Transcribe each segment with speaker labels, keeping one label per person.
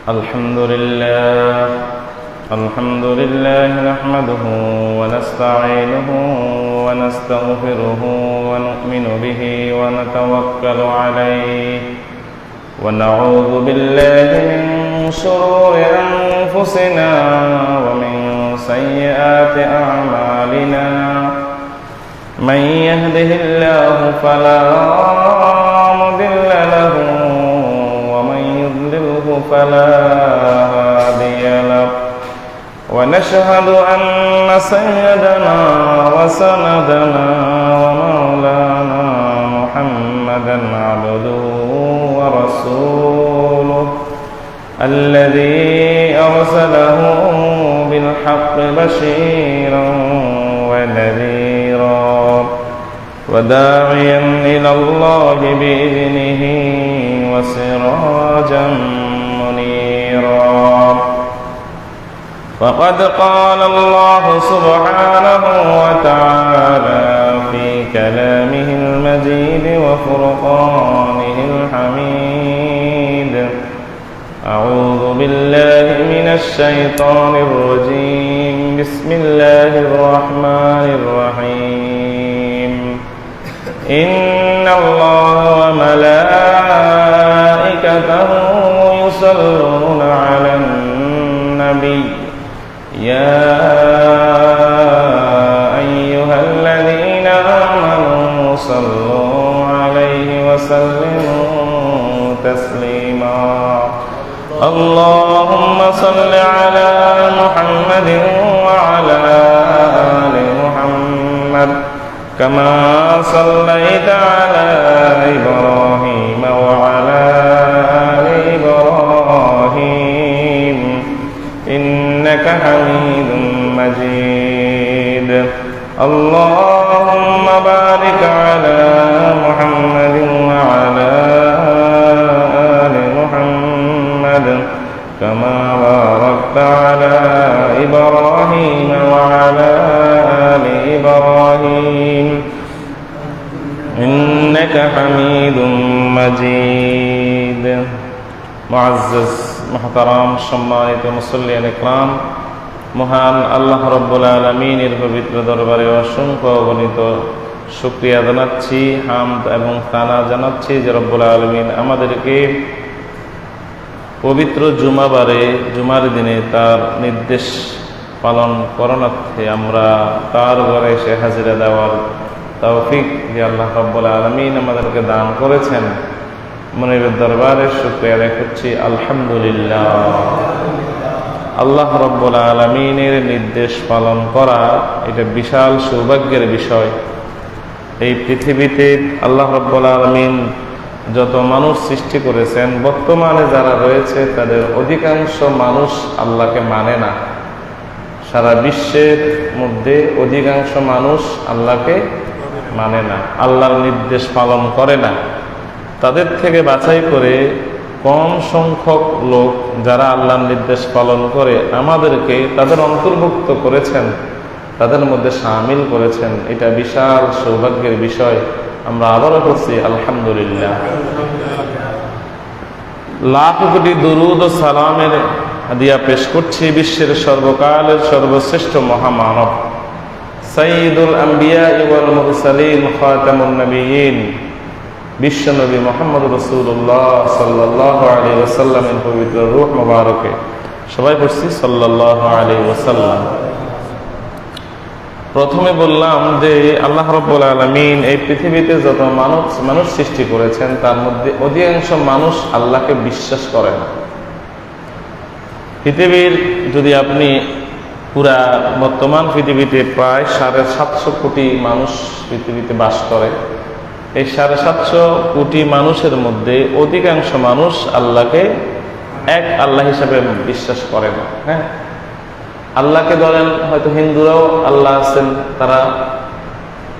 Speaker 1: الحمد لله نحمده ونستعينه ونستغفره ونؤمن به ونتوكل عليه ونعوذ بالله من شرور أنفسنا ومن سيئات أعمالنا من يهده الله فلا مضل له ومن يضلله فلا هادي له ونشهد أن سيدنا وسندنا ومولانا محمدا عبده ورسوله الذي أرسله بالحق بشيرا ونذيرا وداعيا إلى الله بإذنه وسراجا منيرا فقد قال الله سبحانه وتعالى في كلامه المجيد وفرقانه الحميد أعوذ بالله من الشيطان الرجيم بسم الله الرحمن الرحيم إن الله وملائكته يصلون على النبي يا أيها الذين آمنوا صلوا عليه وسلموا تسليما اللهم صل على محمد وعلى آل محمد كما صليت على إبراهيم وعلى آل إبراهيم إنك حميد مجيد اللهم بارك على محمد وعلى آل محمد كما باركت على إبراهيم وعلى آل إبراهيم إنك حميد مجيد معزز محترم সম্মানিত মুসল্লিয়ান ইকরাম, মহান আল্লাহ রাব্বুল আলামিনের পবিত্র দরবারে অসংখ্য অগণিত শুকরিয়া জানাচ্ছি, হামদ এবং তানা জানাচ্ছি যে রব্বুল আলামিন আমাদেরকে পবিত্র জুমাবারে জুমার দিনে তার নির্দেশ পালন করণার্থে আমরা তার ঘরে এসে হাজিরা দেওয়ার তৌফিক যে আল্লাহ রাব্বুল আলামিন আমাদেরকে দান করেছেন। মনিবের দরবারে শুকরিয়া আদায় করছি, আলহামদুলিল্লাহ। আল্লাহ রাব্বুল আলামিনের নির্দেশ পালন করা এটা বিশাল সৌভাগ্যের বিষয়। এই পৃথিবীতে আল্লাহ রাব্বুল আলামিন যত মানুষ সৃষ্টি করেছেন, বর্তমানে যারা রয়েছে তাদের অধিকাংশ মানুষ আল্লাহকে মানে না। সারা বিশ্বের মধ্যে অধিকাংশ মানুষ আল্লাহকে মানে না, আল্লাহর নির্দেশ পালন করে না। তাদের থেকে বাছাই করে কম সংখ্যক লোক যারা আল্লাহর নির্দেশ পালন করে আমাদেরকে তাদের অন্তর্ভুক্ত করেছেন, তাদের মধ্যে শামিল করেছেন। এটা বিশাল সৌভাগ্যের বিষয়। আমরা আবারও বলছি আলহামদুলিল্লাহ। লাখ কোটি দুরুদ ও সালামের হাদিয়া পেশ করছি বিশ্বের সর্বকালের সর্বশ্রেষ্ঠ মহামানব সাইয়্যিদুল আম্বিয়া ওয়াল মুরসালিন খাতামুন নবিয়্যিন বিশ্বনবী মুহাম্মদ রাসূলুল্লাহ সাল্লাল্লাহু আলাইহি ওয়াসাল্লামের পবিত্র রূহ মুবারকে সবাই পড়ছি সাল্লাল্লাহু আলাইহি ওয়াসাল্লাম। প্রথমে বললাম যে আল্লাহ রাব্বুল আলামিন এই পৃথিবীতে যত মানুষ সৃষ্টি করেছেন তার মধ্যে অধিকাংশ মানুষ আল্লাহকে বিশ্বাস করে না। পৃথিবীর যদি আপনি পুরা বর্তমান পৃথিবীতে প্রায় 750 কোটি মানুষ পৃথিবীতে বাস করে। এই 750 কোটি মানুষের মধ্যে অধিকাংশ মানুষ আল্লাহকে এক আল্লাহ হিসাবে বিশ্বাস করে না। হ্যাঁ, আল্লাহকে ধরেন হয়তো হিন্দুরাও আল্লাহ আছেন, তারা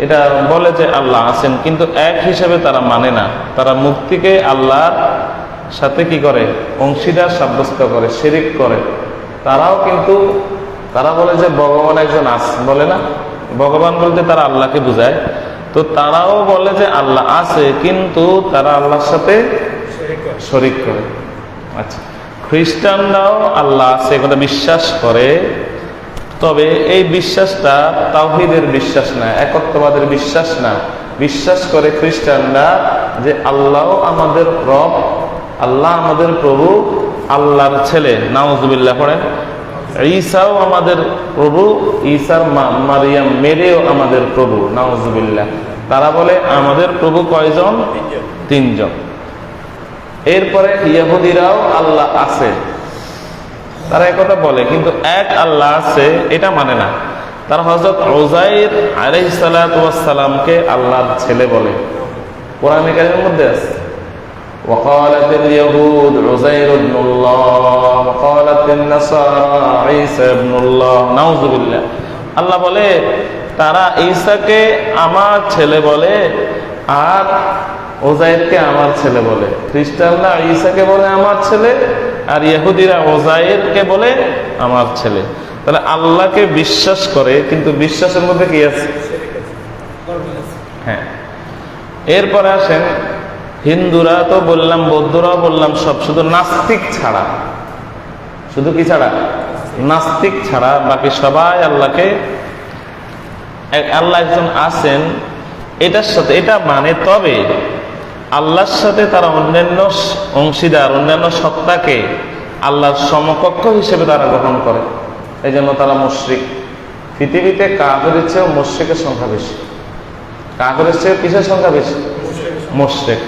Speaker 1: এটা বলে যে আল্লাহ আছেন, কিন্তু এক হিসাবে তারা মানে না। তারা মূর্তিকে আল্লাহর সাথে কি করে, অংশীদার সাব্যস্ত করে, শিরিক করে। তারাও কিন্তু তারা বলে যে ভগবান একজন আছে, বলে না, ভগবান বলতে তারা আল্লাহকে বুঝায়। তো তারাও বলে যে আল্লাহ আছে, কিন্তু তারা আল্লাহর সাথে শরীক করে। আচ্ছা, খ্রিস্টানরাও আল্লাহ আছে কথা বিশ্বাস করে, তবে এই বিশ্বাসটা তাওহীদের বিশ্বাস না, একত্ববাদের বিশ্বাস না। বিশ্বাস করে খ্রিস্টানরা যে আল্লাহ আমাদের রব, আল্লাহ আমাদের প্রভু, আল্লাহর ছেলে, নাউজুবিল্লাহ পড়েন। ঈসাও আমাদের প্রভু, ঈসার মা মারিয়াম মেরেও আমাদের প্রভু, নাউজুবিল্লাহ। তারা বলে আমাদের প্রভু কয়জন? তিনজন। এরপরে ইহুদিরাও আল্লাহ আছে, তারা একথা বলে, কিন্তু এক আল্লাহ আছে এটা মানে না। তারা হযরত উযাইর আলাইহিস সালাতু ওয়াস সালামকে আল্লাহর ছেলে বলে, কোরআনে কারীমের মধ্যে আছে। وقالت اليهود عزير ابن الله وقالت النصارى عيسى ابن الله نعوذ بالله। আল্লাহ বলে তারা ঈসাকে আমার ছেলে বলে আর উযাইরকে আমার ছেলে বলে। খ্রিস্টানরা ঈসাকে বলে আমার ছেলে আর ইহুদিরা উযাইরকে বলে আমার ছেলে। তাহলে আল্লাহকে বিশ্বাস করে, কিন্তু বিশ্বাসের মধ্যে কি আছে? হ্যাঁ। এরপরে আসেন হিন্দুরা তো বললাম, বৌদ্ধরাও বললাম, সব শুধু নাস্তিক ছাড়া, শুধু কি ছাড়া? নাস্তিক ছাড়া বাকি সবাই আল্লাহকে, আল্লাহ একজন আছেন এটার সাথে এটা মানে, তবে আল্লাহর সাথে তারা অন্যান্য অংশীদার, অন্যান্য সত্তাকে আল্লাহর সমকক্ষ হিসেবে তারা গ্রহণ করে। এই জন্য তারা মুশরিক। পৃথিবীতে কাফেরের চেয়েও মুশরিকের সংখ্যা বেশি। কাফেরের চেয়েও কিসের সংখ্যা বেশি? মুশরিক।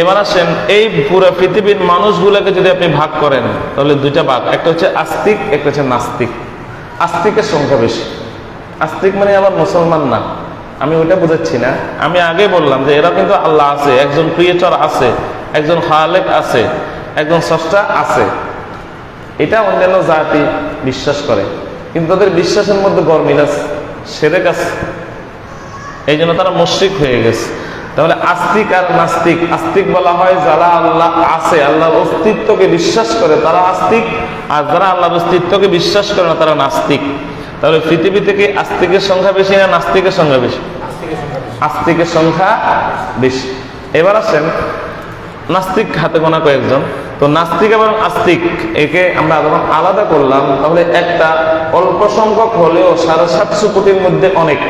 Speaker 1: এবার আসেন এই পুরো পৃথিবীর মানুষগুলোকে যদি আপনি ভাগ করেন তাহলে দুইটা ভাগ, একটা হচ্ছে আস্তিক, একটা হচ্ছে নাস্তিক। আস্তিকের সংখ্যা বেশি। আস্তিক মানে আবার মুসলমান না, আমি ওইটা বুঝাচ্ছি না। আমি আগে বললাম যে এরা কিন্তু আল্লাহ আছে, একজন ক্রিয়েটর আছে, একজন খালেক আছে, একজন স্রষ্টা আছে, এটা অন্যান্য জাতি বিশ্বাস করে, কিন্তু তাদের বিশ্বাসের মধ্যে গরমিল আছে, শিরক আছে, এই জন্য তারা মুশরিক হয়ে গেছে। তাহলে আস্তিক আর নাস্তিক, আস্তিক বলা হয় যারা আল্লাহ আছে, আল্লাহর অস্তিত্বকে বিশ্বাস করে তারা আস্তিক, আর যারা আল্লাহর অস্তিত্বকে বিশ্বাস করে না তারা নাস্তিক। তাহলে পৃথিবী থেকে আস্তিকের সংখ্যা বেশি না নাস্তিকের সংখ্যা বেশি? আস্তিকের সংখ্যা বেশি। এবার আসেন নাস্তিক হাতে গোনা কয়েকজন। তো নাস্তিক এবং আস্তিক একে আমরা যখন আলাদা করলাম তাহলে একটা অল্প সংখ্যক হলেও 750 কোটির মধ্যে অনেক,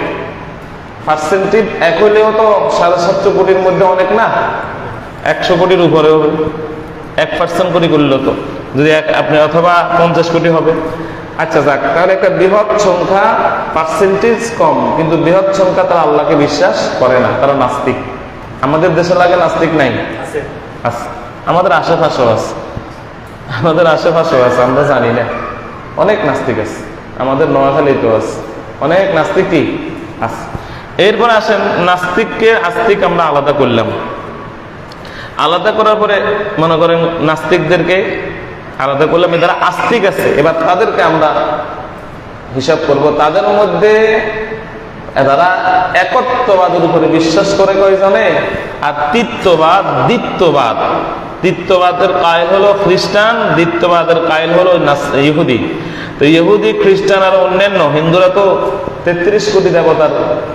Speaker 1: পার্সেন্টেজ এক হলেও তো 750 কোটির মধ্যে অনেক না, 100 কোটির উপরে হবে। 1% কোটি করলো তো যদি আপনি, অথবা 50 কোটি হবে। আচ্ছা যাক, তাহলে একটা বৃহৎ সংখ্যা, পার্সেন্টেজ কম, কিন্তু বৃহৎ সংখ্যা তারা আল্লাহকে বিশ্বাস করে না, তারা নাস্তিক। আমাদের দেশে লাগে নাস্তিক নাই? আছে। আমাদের আশেপাশেও আছে, আমাদের আশেপাশেও আছে, আমরা জানি না, অনেক নাস্তিক আছে। আমাদের নোয়াখালীতেও আছে অনেক নাস্তিক কি আছে। এরপরে আসেন নাস্তিককে আস্তিক আমরা আলাদা করলাম। আলাদা করার পরে মনে করেন নাস্তিকদেরকে আলাদা করলাম, যারা আস্তিক আছে এবার তাদেরকে আমরা হিসাব করব। তাদের মধ্যে যারা একত্ববাদের উপরে বিশ্বাস করে কয়জনে, আর তৃতীয়বাদ, দ্বিত্ববাদ, তৃতীয়বাদের কায়েল হলো খ্রিস্টান, দ্বিত্ববাদের কায়েল হলো ইহুদি। তো ইহুদি, খ্রিস্টান আর অন্যান্য হিন্দুরা তো 33 কোটি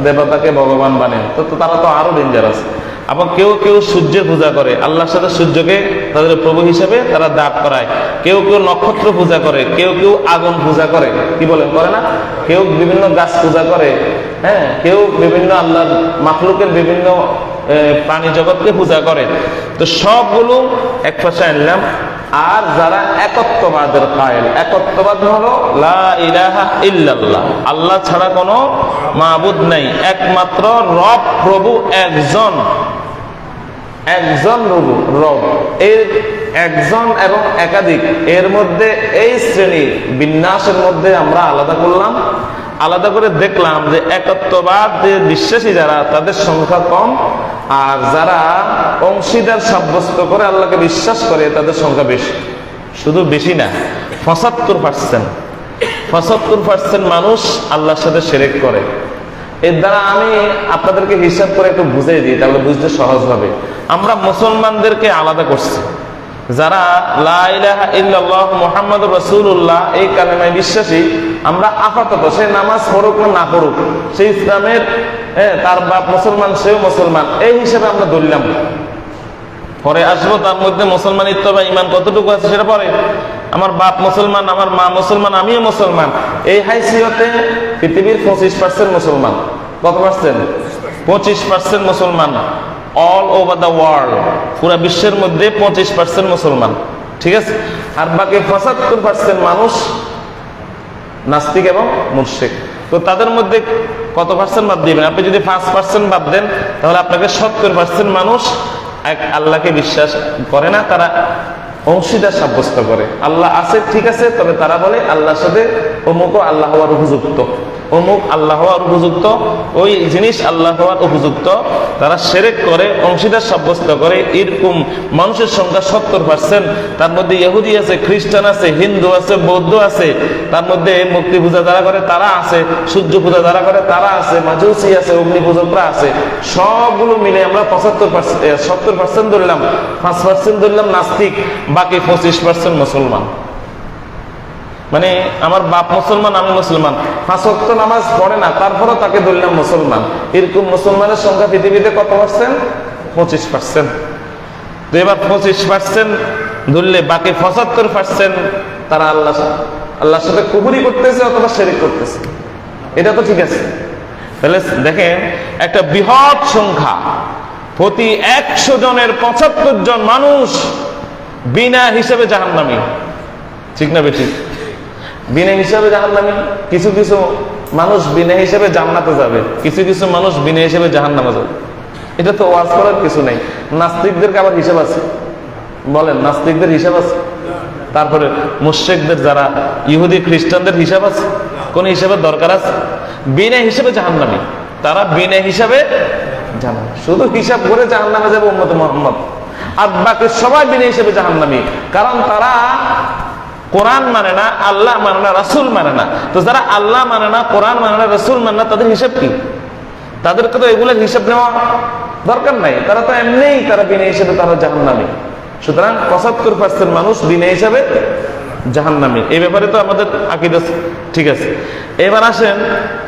Speaker 1: দেবতাকে ভগবান বানেন, তো তারা তো আরো ডেঞ্জারাস। আবার কেউ কেউ সূর্যের পূজা করে, আল্লাহর সাথে সূর্যকে তাদের প্রভু হিসেবে তারা দাঁড় করায়। কেউ কেউ নক্ষত্র পূজা করে, কেউ কেউ আগুন পূজা করে, কি বলেন করে না? কেউ বিভিন্ন গাছ পূজা করে, হ্যাঁ, কেউ বিভিন্ন আল্লাহর মাখলুকের বিভিন্ন প্রাণী জগৎকে পূজা করে। তো সবগুলো এক পাশে আনলাম। আর যারা একত্ববাদের কায়েল, একত্ববাদ হলো লা ইলাহা ইল্লাল্লাহ, আল্লাহ ছাড়া কোনো মাবুদ নাই, একমাত্র রব, প্রভু একজন, একজন রব। এর একজন এবং একাধিক, এর মধ্যে এই শ্রেণীর বিন্যাসের মধ্যে আমরা আলাদা করলাম। আলাদা করে দেখলাম যে একত্ববাদ বিশ্বাসী যারা, তাদের সংখ্যা কম, আর যারা অংশীদার সাব্যস্ত করে আল্লাহকে বিশ্বাস করে তাদের সংখ্যা বেশি। শুধু বেশি না, 75% মানুষ আল্লাহর সাথে শিরক করে। এর দ্বারা আমি আপনাদেরকে হিসাব করে একটু বুঝিয়ে দিই, তাহলে বুঝতে সহজ হবে। আমরা মুসলমানদেরকে আলাদা করছি, যারা লা ইলাহা ইল্লাল্লাহ মুহাম্মাদুর রাসূলুল্লাহ এই কালেমায় বিশ্বাসী, আমরা আপাতত সে নামাজ পড়ুক না পড়ুক, সে ইসলামের, তার বাপ মুসলমান, সেও মুসলমান, এই হিসেবে আমরা ধরলাম। পরে আসবো, তার মধ্যে মুসলমানিত্ব বা ইমান কতটুকু আছে সেটা পরে। আমার বাপ মুসলমান, আমার মা মুসলমান, আমিও মুসলমান, এই হাইসিয়তে পৃথিবীর 25% মুসলমান। কত পার্সেন্ট? 25% মুসলমান। অল ওভার দ্য ওয়ার্ল্ড, পুরা বিশ্বের মধ্যে 25% মুসলমান, ঠিক আছে? আর বাকি 75% মানুষ নাস্তিক এবং মুশরিক। তো তাদের মধ্যে কত পার্সেন্ট বাদ দিবেন? আপনি যদি 5% বাদ দেন, তাহলে আপনাকে 70% মানুষ এক আল্লাহকে বিশ্বাস করে না, তারা অংশীদার সাব্যস্ত করে। আল্লাহ আছে ঠিক আছে, তবে তারা বলে আল্লাহর সাথে অমুক আল্লাহ হওয়ার উপযুক্ত, অমুক আল্লাহ হওয়ার উপযুক্ত, ওই জিনিস আল্লাহ হওয়ার উপযুক্ত। তারা শিরক করে, অংশীদার সাব্যস্ত করে। এরকম মানুষের সংখ্যা 70%। তার মধ্যে ইহুদি আছে, খ্রিস্টান আছে, হিন্দু আছে, বৌদ্ধ আছে, তার মধ্যে মূর্তি পূজা যারা করে তারা আছে, সূর্য পূজা যারা করে তারা আছে, মাজুসি আছে, অগ্নি পূজকরা আছে। সবগুলো মিলে আমরা 70% ধরলাম, 5% ধরলাম নাস্তিক, বাকি 25% মুসলমান। মানে আমার বাপ মুসলমান, আমি মুসলমান, 5 ওয়াক্ত নামাজ পড়ে না, তারপরও তাকে ধরলাম মুসলমান। এরকম মুসলমানের সংখ্যা পৃথিবীতে কত পার্সেন্ট? 25%। তো এবার 25% ধরলে বাকি 75% তারা আল্লাহর সাথে কুফরি করতেছে অথবা শিরক করতেছে। এটা তো ঠিক আছে। তাহলে দেখেন, একটা বৃহৎ সংখ্যা, প্রতি 100 জনের 75 জন মানুষ বিনা হিসেবে জাহান্নামী। ঠিক না বেঠিক? বিনা হিসাবে জাহান্নামী। কিছু কিছু মানুষ বিনা হিসেবে জান্নাতে যাবে, কিছু কিছু মানুষ বিনা হিসেবে জাহান্নামে যাবে। এটা তো ওয়াজ করার কিছু নেই। নাস্তিকদের আবার হিসাব আছে, বলেন নাস্তিকদের হিসাব আছে? তারপরে মুশরিকদের, যারা ইহুদি খ্রিস্টানদের হিসাব আছে? কোন হিসাবের দরকার আছে? বিনা হিসেবে জাহান্নামী, তারা বিনা হিসাবে জাহান্নামী। শুধু হিসাব করে জাহান্নামে যাবে উম্মতে মুহাম্মদ, আর বাকি সবাই বিনা হিসেবে জাহান্নামী। কারণ তারা কোরআন মানে না, আল্লাহ মানে না, রাসূল মানে না। তো যারা আল্লাহ মানে না, কোরআন মানে না, রাসূল মানে না, তাদের হিসাব কি? তাদেরকে তো এগুলোর হিসাব নেওয়া দরকার নাই। তারা তো এমনিই তারা বিনা হিসেবে তারা জাহান্নামী। সুতরাং 75% মানুষ বিনা হিসাবে জাহান্নামী। এই ব্যাপারে তো আমাদের আকীদা ঠিক আছে। এবার আসেন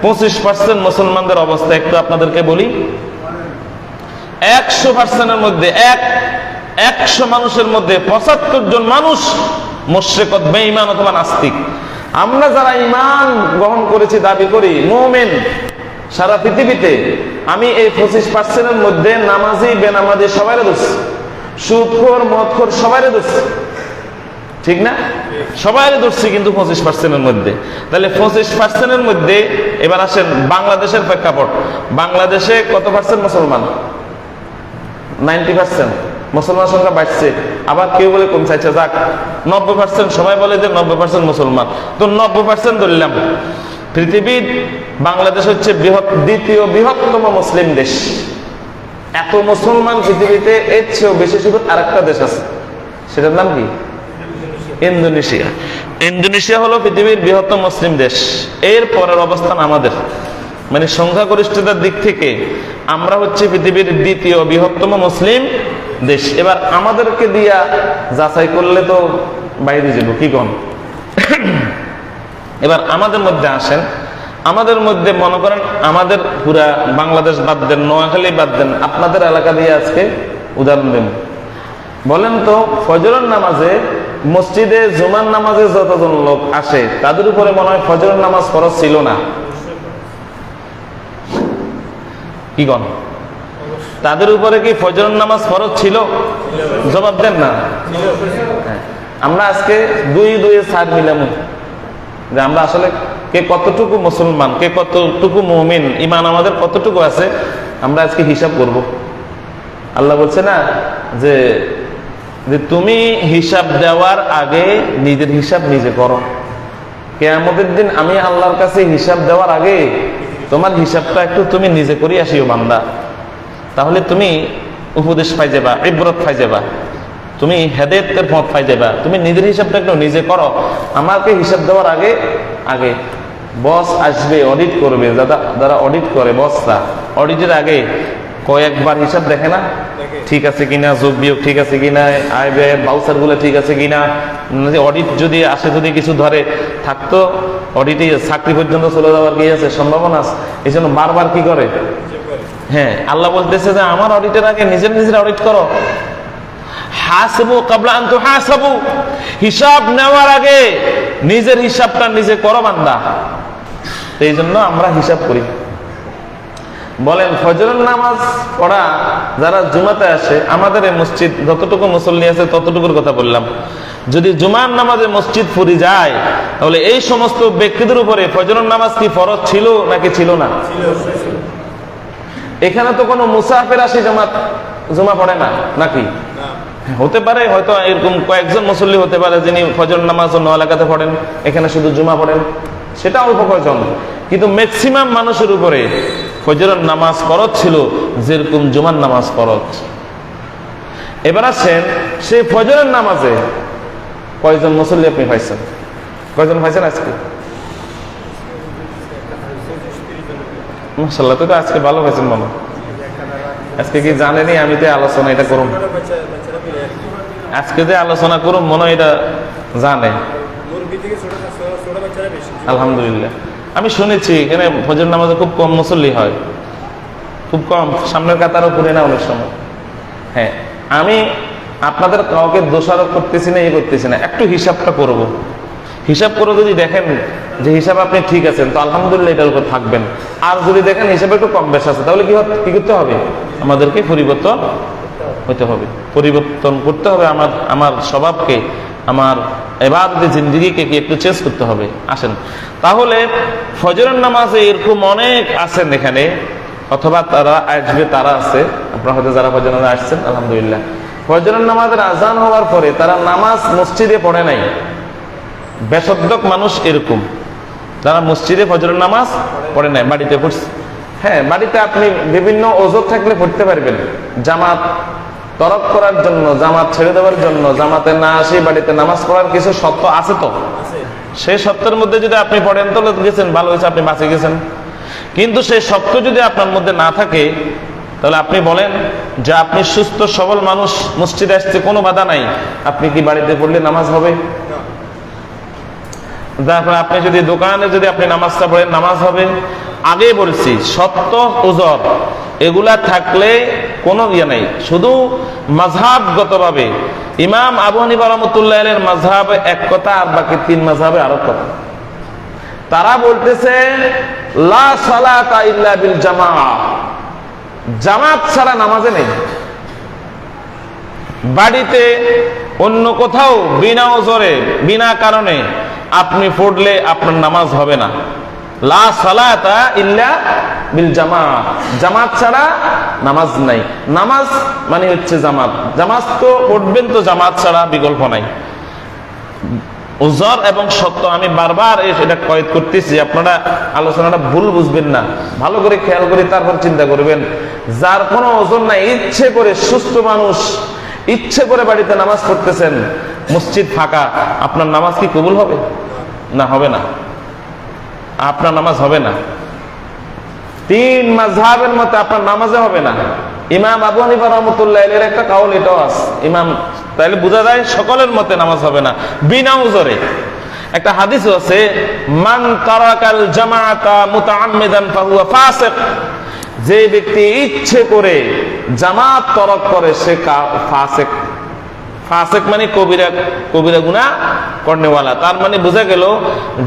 Speaker 1: 25% মুসলমানদের অবস্থা একটু আপনাদেরকে বলি। 100%-এর মধ্যে 100 মানুষের মধ্যে 75 জন মানুষ মুশরিক, বেঈমান অথবা নাস্তিক। আমরা যারা ঈমান গ্রহণ করেছি, দাবি করি মুমিন সারা পৃথিবীতে, আমি এই 25%-এর মধ্যে নামাজি বেনামাজি সবাইরে দোষ, সুদখোর মদখোর সবাইরে দোষ, ঠিক না? সবাইরে দোষছি কিন্তু 25%-এর মধ্যে। তাহলে 25%-এর মধ্যে এবার আসেন বাংলাদেশের প্রেক্ষাপট। বাংলাদেশে কত পার্সেন্ট মুসলমান? 90%। মুসলমান সংখ্যা বাড়ছে, আবার কেউ বলে কমছে। আচ্ছা যাক, 90%, সবাই বলে যে 90% মুসলমান। তো 90% ধরলাম। পৃথিবীর বাংলাদেশ হচ্ছে দ্বিতীয় বৃহত্তম মুসলিম দেশ। এত মুসলমান পৃথিবীতে, এর চেয়েও বেশি শুধু আরেকটা দেশ আছে, সেটার নাম কি? ইন্দোনেশিয়া। ইন্দোনেশিয়া হলো পৃথিবীর বৃহত্তম মুসলিম দেশ। এর পরের অবস্থান আমাদের, মানে সংখ্যাগরিষ্ঠতার দিক থেকে আমরা হচ্ছে পৃথিবীর দ্বিতীয় বৃহত্তম মুসলিম দেশ। এবার আমাদেরকে দিয়া যাচাই করলে তো বাইরে যাব, কি কোন? এবার আমাদের মধ্যে আসেন, আমাদের মধ্যে মনে করেন আমাদের পুরা বাংলাদেশ বাদ দেন, নোয়াখালী বাদ দেন, আপনাদের এলাকা দিয়ে আজকে উদাহরণ দেন। বলেন তো, ফজরের নামাজে মসজিদে জুমার নামাজে যতজন লোক আসে, তাদের উপরে মনে হয় ফজরের নামাজ ফরজ ছিল না? কি গণ? তাদের উপরে কি ফজরের নামাজ ফরজ ছিল? জবাব দেন না। আমরা আজকে দুই সার মিলাম যে আমরা আসলে কে কতটুকু মুসলমান, কে কতটুকু মুমিন, ঈমান আমাদের কতটুকু আছে, আমরা আজকে হিসাব করব। আল্লাহ বলছে না যে তুমি হিসাব দেওয়ার আগে নিজের হিসাব নিজে করো। কিয়ামতের দিন আমি আল্লাহর কাছে হিসাব দেওয়ার আগে তোমার হিসাবটা একটু তুমি নিজে করি আসিও বান্দা, তাহলে তুমি উপদেশ পাই যাবা, ইবরত পাই যাবা, তুমি হেদায়েতের পথ পাই যাবা। তুমি নিজের হিসাবটা একটু নিজে করো। আমাকে হিসাব দেওয়ার আগে বস আসবে, অডিট করবে। যারা অডিট করে বসরা, অডিটের আগে কয়েকবার হিসাব দেখে না, ঠিক আছে কিনা, যোগ বিয়োগ ঠিক আছে কিনা, আয় ব্যয় বাউচার গুলো ঠিক আছে কিনা। অডিট যদি আসে, যদি কিছু ধরে থাকতো, অডিটে চাকরি পর্যন্ত চলে যাওয়ার কি আছে, সম্ভাবনা আছে। এই জন্য বারবার কি করে? হ্যাঁ, আল্লাহ বলতেছে যে আমার অডিটের আগে নিজের অডিট করো। হাসিবু ক্বাবলা আন তুহাসাবু, হিসাব নেওয়ার আগে নিজের হিসাবটা নিজে করো বান্দা। এই জন্য আমরা হিসাব করি। বলেন ফজরের নামাজ পড়া যারা জুমাতে আসে, আমাদের এই মসজিদ যতটুকু মুসল্লি আছে ততটুকুর কথা বললাম, যদি জুমার নামাজে মসজিদ ফুরি যায় তাহলে এই সমস্ত ব্যক্তিদের উপরে ফজরের নামাজ কি ফরজ ছিল নাকি ছিল না? এখানে তো কোনো মুসাফির আসি জুমা পড়ে না নাকি? হতে পারে হয়তো এরকম কয়েকজন মুসল্লি হতে পারে যিনি ফজর নামাজ অন্য এলাকাতে পড়েন, এখানে শুধু জুমা পড়েন, সেটা অল্প কয়েকজন। কিন্তু ম্যাক্সিমাম মানুষের উপরে ফজরের নামাজ ফরজ ছিল যেরকম জুমার নামাজ ফরজ। এবার আসেন সেই ফজরের নামাজে কয়জন মুসল্লি আপনি পাইছেন? কয়জন পাইছেন আজকে? মাশাআল্লাহ, তো আজকে ভালো পাইছেন মনে। আজকে কি জানেনি আমি তো আলোচনা এটা করুন, আজকে যে আলোচনা করুন মনে এটা জানে। আলহামদুলিল্লাহ, আমি শুনেছি এখানে ফজর নামাজে খুব কম মুসল্লি হয়, খুব কম, সামনের কাতারও পুরে না অনেক সময়। হ্যাঁ, আমি আপনাদের কাউকে দোষারোপ করতেছি না, করতেছি না, একটু হিসাবটা করব। হিসাব করে যদি দেখেন যে হিসাব আপনি ঠিক আছেন তো আলহামদুলিল্লাহ এটার উপর থাকবেন। আর যদি দেখেন হিসাবে একটু কম বেশ আছে তাহলে কি করতে হবে? আমাদেরকে পরিবর্তন হতে হবে, পরিবর্তন করতে হবে আমার স্বভাবকে, আমার ইবাদতের জিন্দেগিকে কি একটু চেঞ্জ করতে হবে। আসেন তাহলে ফজরের নামাজে এরকম অনেক আছেন এখানে, অথবা তারা আসবে, তারা আছে, আপনারা হয়তো যারা ফজরের নামাজে আসছেন আলহামদুলিল্লাহ। ফজরের নামাজের আজান হওয়ার পরে তারা নামাজ মসজিদে পড়ে নাই, বেশদ্দক মানুষ এরকম যারা মসজিদে ফজরের নামাজ পড়ে নাই, বাড়িতে পড়ছে। হ্যাঁ, বাড়িতে আপনি বিভিন্ন ওযর থাকলে পড়তে পারবেন, জামাত তরক করার জন্য, জামাত ছেড়ে দেওয়ার জন্য, জামাতে না আসে বাড়িতে নামাজ পড়ার কিছু শর্ত আছে। তো সেই শর্তের মধ্যে যদি আপনি পড়েন তাহলে গেছেন, ভালো হয়েছে, আপনি বাঁচে গেছেন। কিন্তু সেই শর্ত যদি আপনার মধ্যে না থাকে তাহলে আপনি বলেন যে আপনি সুস্থ সবল মানুষ, মসজিদে আসতে কোনো বাধা নাই, আপনি কি বাড়িতে পড়লে নামাজ হবে? তারপরে আপনি যদি দোকানে যদি আপনি নামাজটা পড়েন নামাজ হবে। আগে বলছি সত্য ওজর এগুলা থাকলে কোনো ইয়ে নাই, শুধু মাযহাবগতভাবে ইমাম আবু হানিফা রাহমাতুল্লাহ আলাইহির মাযহাবে এক কথা আর বাকি তিন মাযহাবে আরেক কথা। তারা বলতেছে লা সালাতা ইল্লা বিল জামাআ, জামাত ছাড়া নামাজে নেই। বাড়িতে অন্য কোথাও বিনা ওজরে বিনা কারণে আপনি পড়লে আপনার নামাজ হবে না। লা সালাতা ইল্লা বিল জামাআ, জামাত ছাড়া নামাজ নাই। নামাজ মানে হচ্ছে জামাত, জামাত তো পড়বেন, তো জামাত ছাড়া বিকল্প নাই। ওজর এবং সত্য আমি বারবার এটা কয়েদ করতেছি, আপনারা আলোচনাটা ভুল বুঝবেন না, ভালো করে খেয়াল করে তারপর চিন্তা করবেন। যার কোনো ওজর নাই, ইচ্ছে করে সুস্থ মানুষ ইচ্ছে করে বাড়িতে নামাজ পড়তেছেন, মসজিদ ফাঁকা, আপনার নামাজ কি কবুল হবে? না, হবে না, আপনার নামাজ হবে না। তিন মাযহাবের মতে আপনার নামাজে হবে না। ইমাম আবু হানিফা রাহমাতুল্লাহ আলাইহির একটা কাউল এটাও আছে ইমাম, তাহলে বোঝা যায় সকলের মতে নামাজ হবে না বিনা উযরে। একটা হাদিস আছে মান তারাকাল জামাআতা মুতাআম্মিদান ফাহুয়া ফাসিক, যে ব্যক্তি ইচ্ছে করে জামাত তরক করে সে ফাসিক। ফাসিক মানে কবিরা গুনাহ করনেওয়ালা। তার মানে বোঝা গেল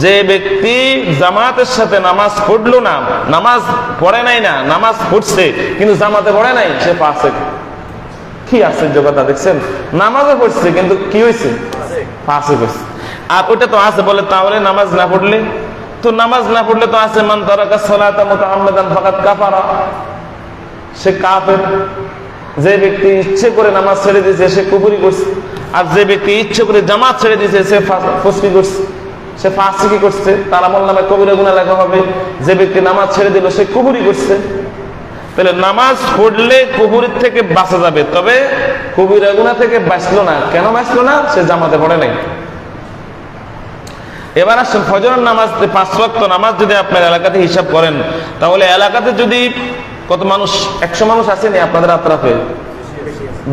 Speaker 1: যে ব্যক্তি জামাতের সাথে নামাজ পড়লো না, নামাজ পড়ে নাই, না নামাজ পড়ছে কিন্তু জামাতে পড়ে নাই, সে ফাসিক। কি আশ্চর্য কথা দেখছেন, নামাজও পড়ছে কিন্তু কি হয়েছে? ফাসিক হয়েছে। আর ওটা তো আছে বলে তাহলে নামাজ না পড়লে, তো নামাজ না পড়লে তো আছে মান তারাকা সালাতা মুতাআম্মিদান ফাকাদ কাফারা, সে কাফের। যে ব্যক্তি ইচ্ছে করে নামাজ ছেড়ে দিয়েছে সে কুফরি করছে, আর যে ব্যক্তি ইচ্ছে করে জামাত ছেড়ে দিয়েছে সে ফাসকি করছে, সে ফাসিকি করছে, তার আমল নামে কবিরা গুনাহ লেখা হবে। যে ব্যক্তি নামাজ ছেড়ে দিল সে কুফরি করছে। তাহলে নামাজ পড়লে কুফরির থেকে বাঁচা যাবে, তবে কবিরা গুনাহ থেকে বাঁচলো না। কেন বাঁচলো না? সে জামাতে পড়ে নাই। এবার আসেন ফজরের নামাজ, 5 ওয়াক্ত নামাজ যদি আপনার এলাকাতে হিসাব করেন তাহলে এলাকাতে যদি কত মানুষ, 100 মানুষ আসেনি আপনাদের আত্রাফে?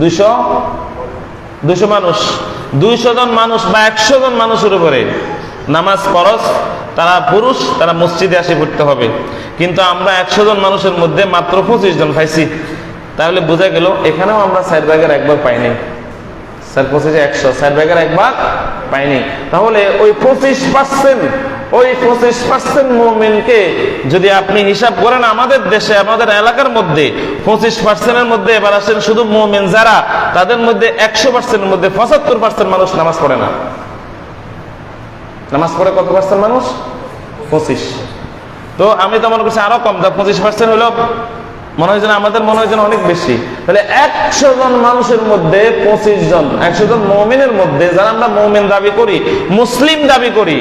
Speaker 1: 200 মানুষ, 200 জন মানুষ বা 100 জন মানুষের উপরে নামাজ ফরজ, তারা পুরুষ, তারা মসজিদে আসে পড়তে হবে। কিন্তু আমরা 100 জন মানুষের মধ্যে মাত্র 25 জন পাইছি, তাহলে বোঝা গেল এখানেও আমরা 4 ভাগের 1 ভাগ পাইনি। স্যার 25 100, 4 ভাগের 1 ভাগ পাইনি। তাহলে ওই 25% মুমিনকে যদি আপনি হিসাব করেন আমাদের দেশে, আমাদের এলাকার মধ্যে 25%-এর মধ্যে এবার আসেন শুধু মুমিন যারা, তাদের মধ্যে 100%-এর মধ্যে 75% মানুষ নামাজ পড়ে না। নামাজ পড়ে কত পার্সেন্ট মানুষ? 25। তো আমি তো মনে করছি আরো কম, 25% হলো মনে হয় যেন আমাদের মনে হয় যেন অনেক বেশি। তাহলে 100 জন মানুষের মধ্যে 25 জন, 100 জন মুমিনের মধ্যে যারা আমরা মুমিন দাবি করি, মুসলিম দাবি করি,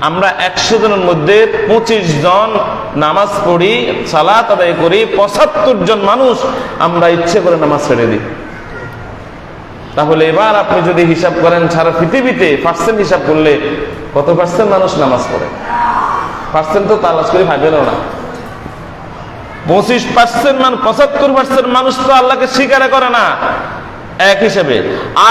Speaker 1: আমরা 100 জনের মধ্যে 25 জন নামাজ পড়ি, সালাত আদায় করি, 75 জন মানুষ আমরা ইচ্ছে করে নামাজ ছেড়ে দিই। তাহলে এবার আপনি যদি হিসাব করেন সারা পৃথিবীতে পার্সেন্ট হিসাব করলে কত পার্সেন্ট মানুষ নামাজ পড়ে? পার্সেন্ট তো তালাশ করে ভাবেনও না। 25% 75% মানুষ তো আল্লাহকে স্বীকার করে না এক হিসেবে।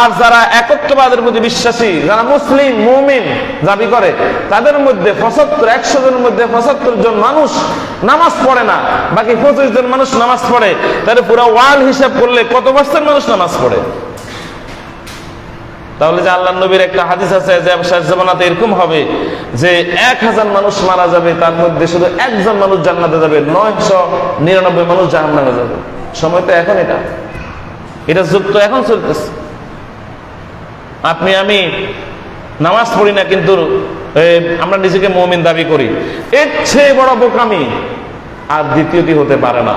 Speaker 1: আর যারা একত্ববাদের প্রতি বিশ্বাসী, যারা মুসলিম মুমিন দাবি করে, তাদের মধ্যে 100 জনের মধ্যে 75 জন মানুষ নামাজ পড়ে না, বাকি 25 জন মানুষ নামাজ পড়ে। তাহলে পুরো ওয়ার্ল্ড হিসাব করলে কত পার্সেন্ট মানুষ নামাজ পড়ে? তাহলে যে আল্লাহ নবীর একটা হাদিস আছে যে শেষ জামানাতে এরকম হবে যে 1000 মানুষ মারা যাবে, তার মধ্যে শুধু 1 জন মানুষ জান্নাতে যাবে, 999 মানুষ জাহান্নামে যাবে। সময় তো এখন, এটা যুগ তো এখন চলতেছে। আপনি আমি নামাজ পড়ি না কিন্তু আমরা নিজেকে মুমিন দাবি করি, এর চেয়ে বড় বোকামি আর দ্বিতীয়টি হতে পারে না।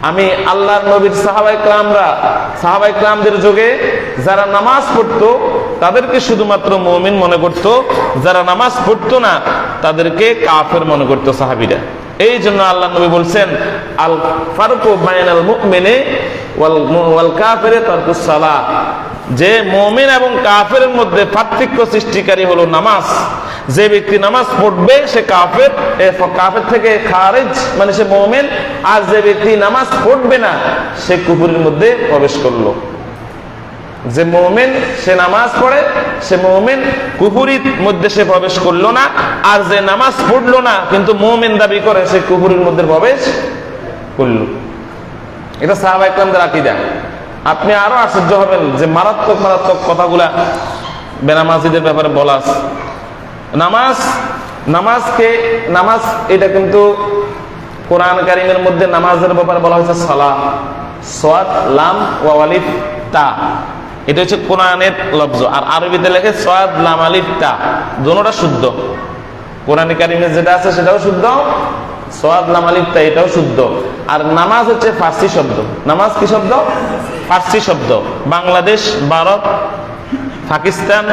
Speaker 1: আমি আল্লাহর নবীর সাহাবায়ে কেরামদের যুগে যারা নামাজ পড়তো তাদেরকে শুধুমাত্র মুমিন মনে করত, যারা নামাজ পড়তো না তাদেরকে কাফের মনে করত সাহাবীরা। এই জন্য আল্লাহ নবী বলছেন, আল ফারকু বাইনাল মুমিনি ওয়াল কাফিরি তারকুস সালাহ, যে মুমিন এবং কাফেরের মধ্যে পার্থক্য সৃষ্টিকারী হলো নামাজ। যে ব্যক্তি নামাজ পড়বে সে কাফের, কাফের থেকে খারিজ মানে সে মুমিন, আর যে ব্যক্তি নামাজ পড়বে না সে কুফরের মধ্যে প্রবেশ করলো। যে মুমিন সে নামাজ পড়ে সে মুমিন, কুফরির মধ্যে সে প্রবেশ করলো না। আর যে নামাজ পড়লো না কিন্তু মুমিন দাবি করে সে কুফরির মধ্যে প্রবেশ করলো। এটা সাহাবায়ে কেরামদের আকীদা। আপনি আরো আশ্চর্য হবেন যে মারাত্মক কথাগুলা বেনামাজিদের ব্যাপারে বলা আছে। নামাজ এটা কিন্তু কোরআন কারীমের মধ্যে নামাজের ব্যাপারে বলা হয়েছে সালাহ, সাদ লাম ওয়া আলিফ তা, এটা হচ্ছে কোরআনের লফজ। আর আরবিতে লেখে সাদ লাম আলিফ তা, দুটোটা শুদ্ধ। কোরআন কারীমে যেটা আছে সেটাও শুদ্ধ, সাদ লাম আলিফ তা এটাও শুদ্ধ। আর নামাজ হচ্ছে ফার্সি শব্দ। নামাজ কি শব্দ? ফার্সি শব্দ। বাংলাদেশ, ভারত, পাকিস্তান,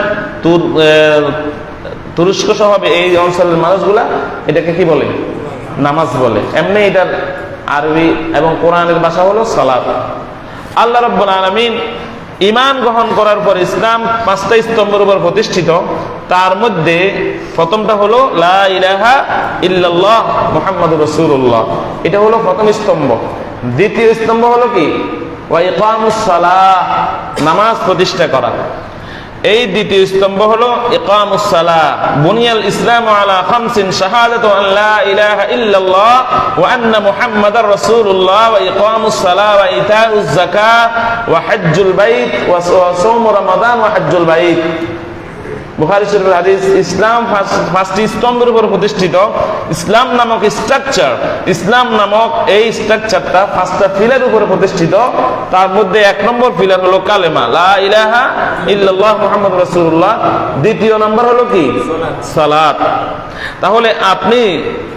Speaker 1: তুরস্ক সহ এই অঞ্চলের মানুষগুলা এটাকে কি বলে? নামাজ বলে। এমনি এটার আরবি এবং কোরআনের ভাষা হলো সালাত। আল্লাহ রাব্বুল আলামিন ঈমান গ্রহণ করার পর ইসলাম 5টা স্তম্ভের উপর প্রতিষ্ঠিত। তার মধ্যে প্রথমটা হলো লা ইলাহা ইল্লাল্লাহ মুহাম্মাদুর রাসূলুল্লাহ, এটা হলো প্রথম স্তম্ভ। দ্বিতীয় স্তম্ভ হলো কি? ওয়া ইকামুস সালাহ, নামাজ প্রতিষ্ঠা করা। এই দ্বিতীয় স্তম্ভ হলো ইকামুস সালাহ। বুনিয়াল ইসলামু আলা খামসিন শাহাদাতু আন লা ইলাহা ইল্লাল্লাহ ওয়া আন্না মুহাম্মাদার রাসূলুল্লাহ ওয়া ইকামুস সালাহ ওয়া ইতাউজ যাকাহ ওয়া হজ্জুল বাইত ওয়া সাওম রমাদান ওয়া হজ্জুল বাইত। বুখারী শরীফের হাদিস। ইসলাম 5টি স্তম্ভের উপর প্রতিষ্ঠিত। ইসলাম নামক স্ট্রাকচার, ইসলাম নামক এই স্ট্রাকচারটা 5টা পিলারের উপর প্রতিষ্ঠিত। তার মধ্যে 1 নম্বর পিলার হলো কালেমা লা ইলাহা ইল্লাল্লাহ মুহাম্মাদুর রাসূলুল্লাহ। দ্বিতীয় নম্বর হলো কি? সালাত। তাহলে আপনি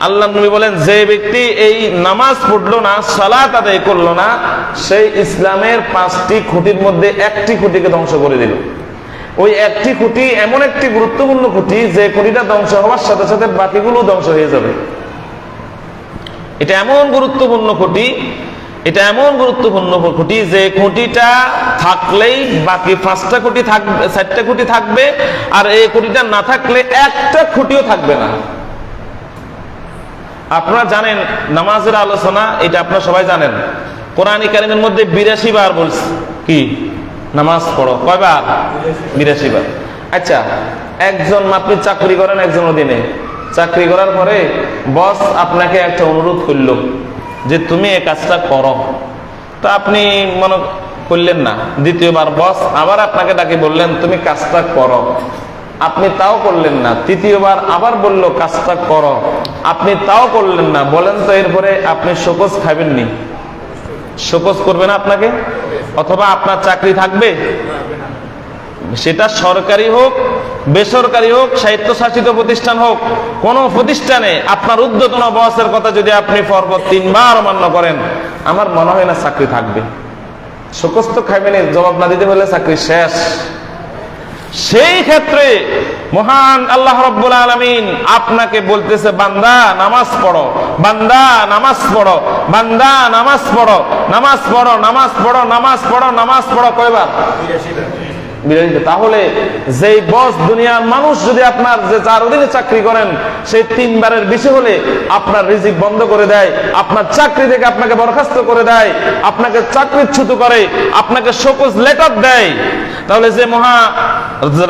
Speaker 1: আল্লাহর নবী বলেন যে ব্যক্তি এই নামাজ পড়লো না, সালাত আদায় করলো না, সেই ইসলামের 5টি খুঁটির মধ্যে 1টি খুঁটিকে ধ্বংস করে দিল। ওই 1টি খুঁটি এমন একটি গুরুত্বপূর্ণ খুঁটি যে খুঁটিটা ধ্বংস হওয়ার সাথে সাথে বাকিগুলো ধ্বংস হয়ে যাবে। এটা এমন গুরুত্বপূর্ণ খুঁটি যে খুঁটিটা থাকলেই বাকি 5টা খুঁটি থাকবে, 4টা খুঁটি থাকবে। আর এই খুঁটিটা না থাকলে একটা খুঁটিও থাকবে না। আপনারা জানেন নামাজের আলোচনা, এটা আপনারা সবাই জানেন। কোরআন কারীমের মধ্যে 82 বার বলছে কি নামাজ পড়ো। কয়বার? 82 বার। আচ্ছা, একজন আপনি চাকরি করেন একজন অধীনে, চাকরি করার পরে বস আপনাকে একটা অনুরোধ করলো যে তুমি এই কাজটা করো। তো আপনি করলেন না। দ্বিতীয়বার বস আবার আপনাকে ডাকে বললেন তুমি কাজটা করো, আপনি তাও করলেন না। তৃতীয়বার আবার বলল কাজটা করো, আপনি তাও করলেন না। বলেন তো এরপরে আপনি শোকজ খাবেননি? শোকজ করবে না আপনাকে? অথবা আপনার চাকরি থাকবে? সেটা সরকারি হোক, বেসরকারি হোক, স্বায়ত্তশাসিত প্রতিষ্ঠান হোক, কোন প্রতিষ্ঠানে আপনার ঊর্ধ্বতন বসের কথা যদি আপনি পরপর 3 বার অমান্য করেন, আমার মনে হয় না চাকরি থাকবে। শোকজ তো খাবেন, জবাব না দিতে বলে চাকরি শেষ। সেই ক্ষেত্রে মহান আল্লাহ রাব্বুল আলামিন আপনাকে বলতেছে বান্দা নামাজ পড়ো, বান্দা নামাজ পড়ো, বান্দা নামাজ পড়ো, নামাজ পড়ো, নামাজ পড়ো, নামাজ পড়ো, নামাজ পড়ো। কয়বার? 82। তাহলে যেই বস দুনিয়ার মানুষ যদি আপনার যে যার অধীনে চাকরি করেন সেই 3 বারের বেশি হলে আপনার রিজিক বন্ধ করে দেয়, আপনার চাকরি থেকে আপনাকে বরখাস্ত করে দেয়, আপনাকে চাকরিচ্যুত করে, আপনাকে শোকজ লেটার দেয়, তাহলে যে মহা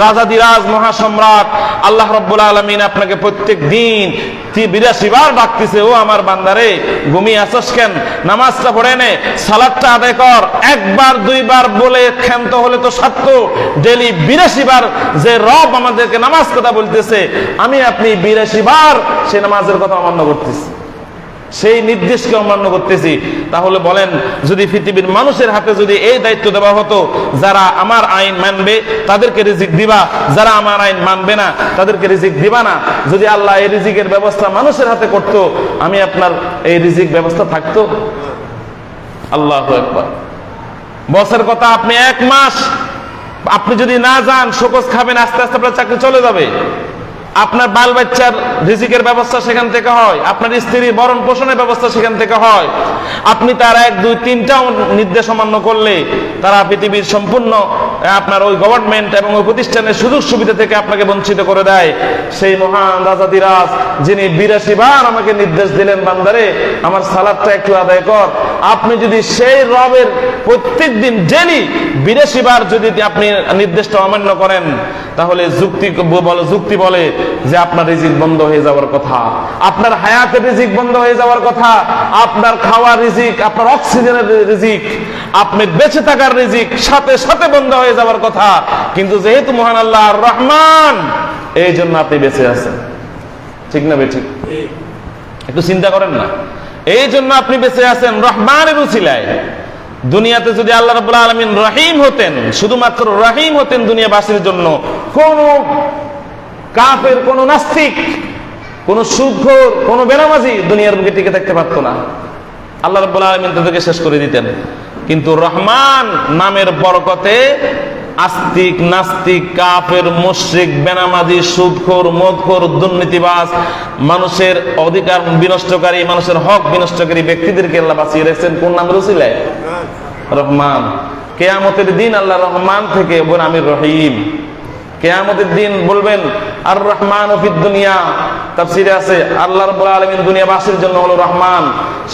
Speaker 1: রাজাদিরাজ মহাসম্রাট আল্লাহ রাব্বুল আলামিন আপনাকে প্রত্যেক দিন 82 বার ডাকতেছে, ও আমার বান্দারে ঘুমিয়ে আসছ কেন? নামাজটা পড়ে নে, সালাতটা আদায় কর। 1 বার 2 বার বলে ক্ষান্ত হলে তো সার্থ। ডেলি 82 বার যে রব আমাদেরকে নামাজ কথা বলতেছে, আমি আপনি 82 বার সে নামাজের কথা অমান্য করতেছি, সেই নির্দেশকে অমান্য করতেছি। তাহলে বলেন, যদি পৃথিবীর মানুষের হাতে যদি এই দায়িত্ব দেওয়া হতো, যারা আমার আইন মানবে তাদেরকে রিজিক দিবা, যারা আমার আইন মানবে না তাদেরকে রিজিক দিবা না, যদি আল্লাহ এই রিজিকের ব্যবস্থা মানুষের হাতে করত, আমি আপনার এই রিজিক ব্যবস্থা থাকতো? আল্লাহু আকবার। বসের কথা আপনি 1 মাস আপনি যদি না যান, শোকজ খাবেন, আস্তে আস্তে আপনার চাকরি চলে যাবে। আপনার বাল বাচ্চার রিজিকের ব্যবস্থা সেখান থেকে হয়, আপনার স্ত্রীর ভরণ পোষণের ব্যবস্থা সেখান থেকে হয়। আপনি তার 1, 2, 3টাও নির্দেশ অমান্য করলে তারা পৃথিবীর সম্পূর্ণ আপনার ওই গভর্নমেন্ট এবং ওই প্রতিষ্ঠানের সুযোগ সুবিধা থেকে আপনাকে বঞ্চিত করে দেয়। সেই মহান রাজাদিরাজ যিনি 82 বার আমাকে নির্দেশ দিলেন, বান্দারে আমার সালাতটা একটু আদায় কর, আপনি যদি সেই রবের প্রত্যেক দিন ডেলি 82 বার যদি আপনি নির্দেশটা অমান্য করেন, তাহলে যুক্তি বলে যে আপনার রিজিক বন্ধ হয়ে যাওয়ার কথা, আপনার হায়াতের রিজিক বন্ধ হয়ে যাওয়ার কথা, আপনার খাওয়ার রিজিক, আপনার অক্সিজেনের রিজিক, আপনি বেঁচে থাকার রিজিক সাথে সাথে বন্ধ হয়ে যাওয়ার কথা। কিন্তু যেহেতু মহান আল্লাহ আর রহমান, এই জন্য আপনি বেঁচে আছেন। ঠিক না বেঠিক? একটু চিন্তা করেন না, এই জন্য আপনি বেঁচে আছেন রহমানের উসিলায়। দুনিয়াতে যদি আল্লাহ রাব্বুল আলামিন রহিম হতেন, শুধুমাত্র রহিম হতেন দুনিয়াবাসীর জন্য, কোন কাফের, কোন নাস্তিক, কোন সুদখোর, কোন বেনামাজি দুনিয়ার বুকে টিকে থাকতে পারতো না। আল্লাহ রাব্বুল আলামিন তাদেরকে শেষ করে দিতেন। কিন্তু রহমান নামের বরকতে আস্তিক, নাস্তিক, কাফের, মুশরিক, বেনামাজি, সুদখোর, মদখোর, দুর্নীতিবাজ, মানুষের অধিকার বিনষ্টকারী, মানুষের হক বিনষ্টকারী ব্যক্তিদেরকে আল্লাহ বাঁচিয়ে রেখেছেন কোন নামের উসিলায়? রহমান। কিয়ামতের দিন আল্লাহ রহমান থেকে বলেন আমি রহিম। কিয়ামতের দিন বলবেন আর রহমান ফিদ দুনিয়া, তাফসীরে আছে আল্লাহ রাব্বুল আলামিন দুনিয়াবাসীর জন্য হলো রহমান।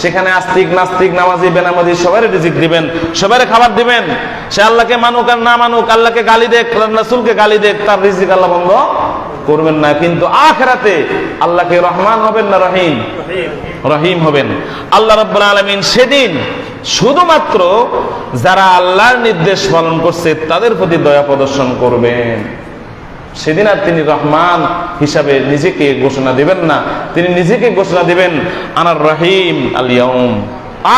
Speaker 1: সেখানে আস্তিক, নাস্তিক, নামাজি, বেনামাজি সবারই রিজিক দিবেন, সবারই খাবার দিবেন। সে আল্লাহকে মানুক আর না মানুক, আল্লাহকে গালি দেখ, রাসূলকে গালি দেখ, তার রিজিক আল্লাহ বন্ধ করবেন না। কিন্তু আখিরাতে আল্লাহকে রহমান হবেন না রহিম? রহিম হবেন। আল্লাহ রাব্বুল আলামিন সেদিন শুধুমাত্র যারা আল্লাহর নির্দেশ পালন করছে তাদের প্রতি দয়া প্রদর্শন করবেন। সেদিন আর তিনি রহমান হিসাবে নিজেকে ঘোষণা দিবেন না, তিনি নিজেকে ঘোষণা দিবেন আনার রহিম আল ইয়াউম,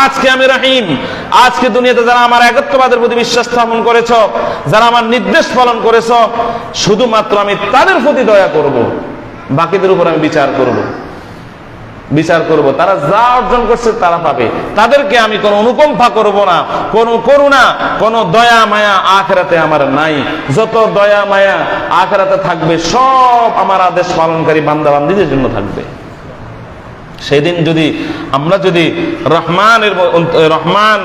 Speaker 1: আজকে আমি রহিম। আজকে দুনিয়াতে যারা আমার একত্ববাদের প্রতি বিশ্বাস স্থাপন করেছ, যারা আমার নির্দেশ পালন করেছ, শুধুমাত্র আমি তাদের প্রতি দয়া করব, বাকিদের উপর আমি বিচার করব। তারা যা অর্জন করছে তারা পাবে, তাদেরকে আমি কোনো অনুকম্পা করব না, কোনো করুণা, কোনো দয়া মায়া আখিরাতে আমার নাই। যত দয়া মায়া আখিরাতে থাকবে সব আমার আদেশ পালনকারী বান্দা বান্দীদের জন্য থাকবে। সেদিন যদি আমরা যদি রহমান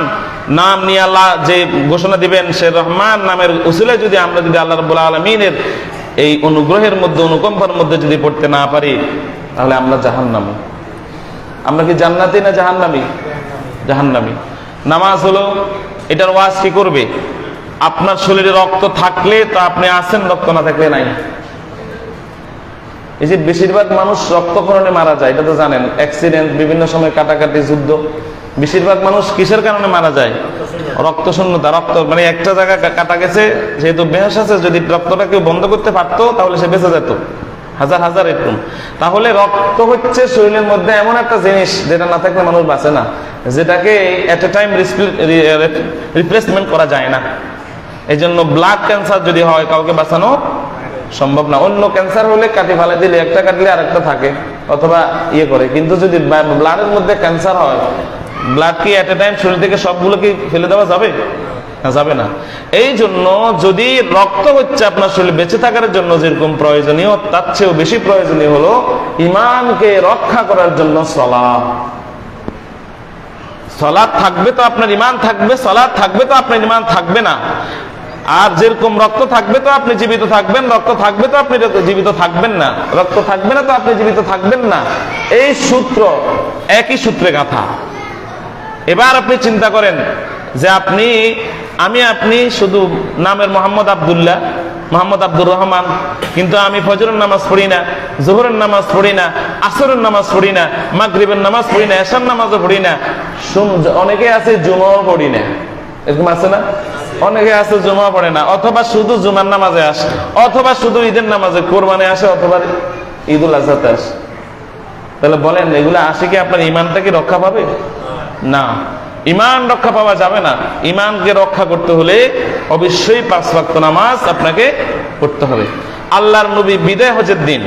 Speaker 1: নাম নিয়ে আল্লাহ যে ঘোষণা দিবেন, সে রহমান নামের উসিলায় যদি আমরা যদি আল্লাহ রাব্বুল আলামিনের এই অনুগ্রহের মধ্যে, অনুকম্পার মধ্যে যদি পড়তে না পারি, তাহলে আমরা জাহান্নামী। আমরা কি জান্নাতি না জাহান্নামী? জাহান্নামী। নামাজ হলো, এটার ওয়াজ কি করবে? আপনার শরীরে রক্ত থাকলে তো আপনি আছেন, রক্ত না থাকলে নাই। এই যে বেশিরভাগ মানুষ রক্তক্ষরণে মারা যায়, এটা তো জানেন, অ্যাক্সিডেন্ট, বিভিন্ন সময় কাটাকাটি, যুদ্ধ। বেশিরভাগ মানুষ কিসের কারণে মারা যায়? রক্ত শূন্যতা, রক্ত মানে একটা জায়গা কাটা গেছে, যেহেতু বেহাস আছে, যদি রক্তটা কেউ বন্ধ করতে পারতো তাহলে সে বেঁচে যেত, হাজার হাজার এরকম। তাহলে রক্ত হচ্ছে শরীরের মধ্যে এমন একটা জিনিস যেটা না থাকলে মানুষ বাঁচে না, যেটাকে এট এ টাইম রিপ্লেসমেন্ট করা যায় না। এই জন্য ব্লাড ক্যান্সার যদি হয় কাউকে বাঁচানো সম্ভব না। অন্য ক্যান্সার হলে কাটি ফেলে দিলে, একটা কাটলে আরেকটা থাকে অথবা ইয়ে করে, কিন্তু যদি ব্লাডের মধ্যে ক্যান্সার হয়, ব্লাড কি এট এ টাইম শরীর থেকে সবগুলো কি ফেলে দেওয়া যাবে? যাবে না। এই জন্য যদি রক্ত হচ্ছে আপনার শরীরে বেঁচে থাকার জন্য যেরকম প্রয়োজনীয়, তার চেয়েও বেশি প্রয়োজনীয় হলো ঈমানকে রক্ষা করার জন্য সালাত। সালাত থাকবে তো আপনার ঈমান থাকবে, সালাত থাকবে তো আপনার ঈমান থাকবে না। আর যেরকম রক্ত থাকবে তো আপনি জীবিত থাকবেন, রক্ত থাকবে তো আপনি জীবিত থাকবেন না, রক্ত থাকবে না তো আপনি জীবিত থাকবেন না। এই সূত্র একই সূত্রে গাঁথা। এবার আপনি চিন্তা করেন যে আপনি শুধু নামের মোহাম্মদ আব্দুল্লাহ, মোহাম্মদ আব্দুর রহমান, কিন্তু আমি ফজরের নামাজ পড়ি না, জোহরের নামাজ পড়ি না, আসরের নামাজ পড়ি না, মাগরিবের নামাজ পড়ি না, এশার নামাজও পড়ি না, অনেকে আছে জুমাও পড়ি না, এরকম আছে না? অনেকে আছে জুমা পড়ে না, অথবা শুধু জুমার নামাজে আসে, অথবা শুধু ঈদের নামাজে, কোরবানে আসে, অথবা ঈদুল আজহাতে আসে। তাহলে বলেন এগুলো আসে কি আপনার ঈমানটা কি রক্ষা পাবে? না, ঈমান রক্ষা পাওয়া যাবে না। ঈমানকে রক্ষা করতে হলে অবশ্যই 5 ওয়াক্ত নামাজ আপনাকে পড়তে হবে। আল্লাহর নবী বিদায় হজের দিন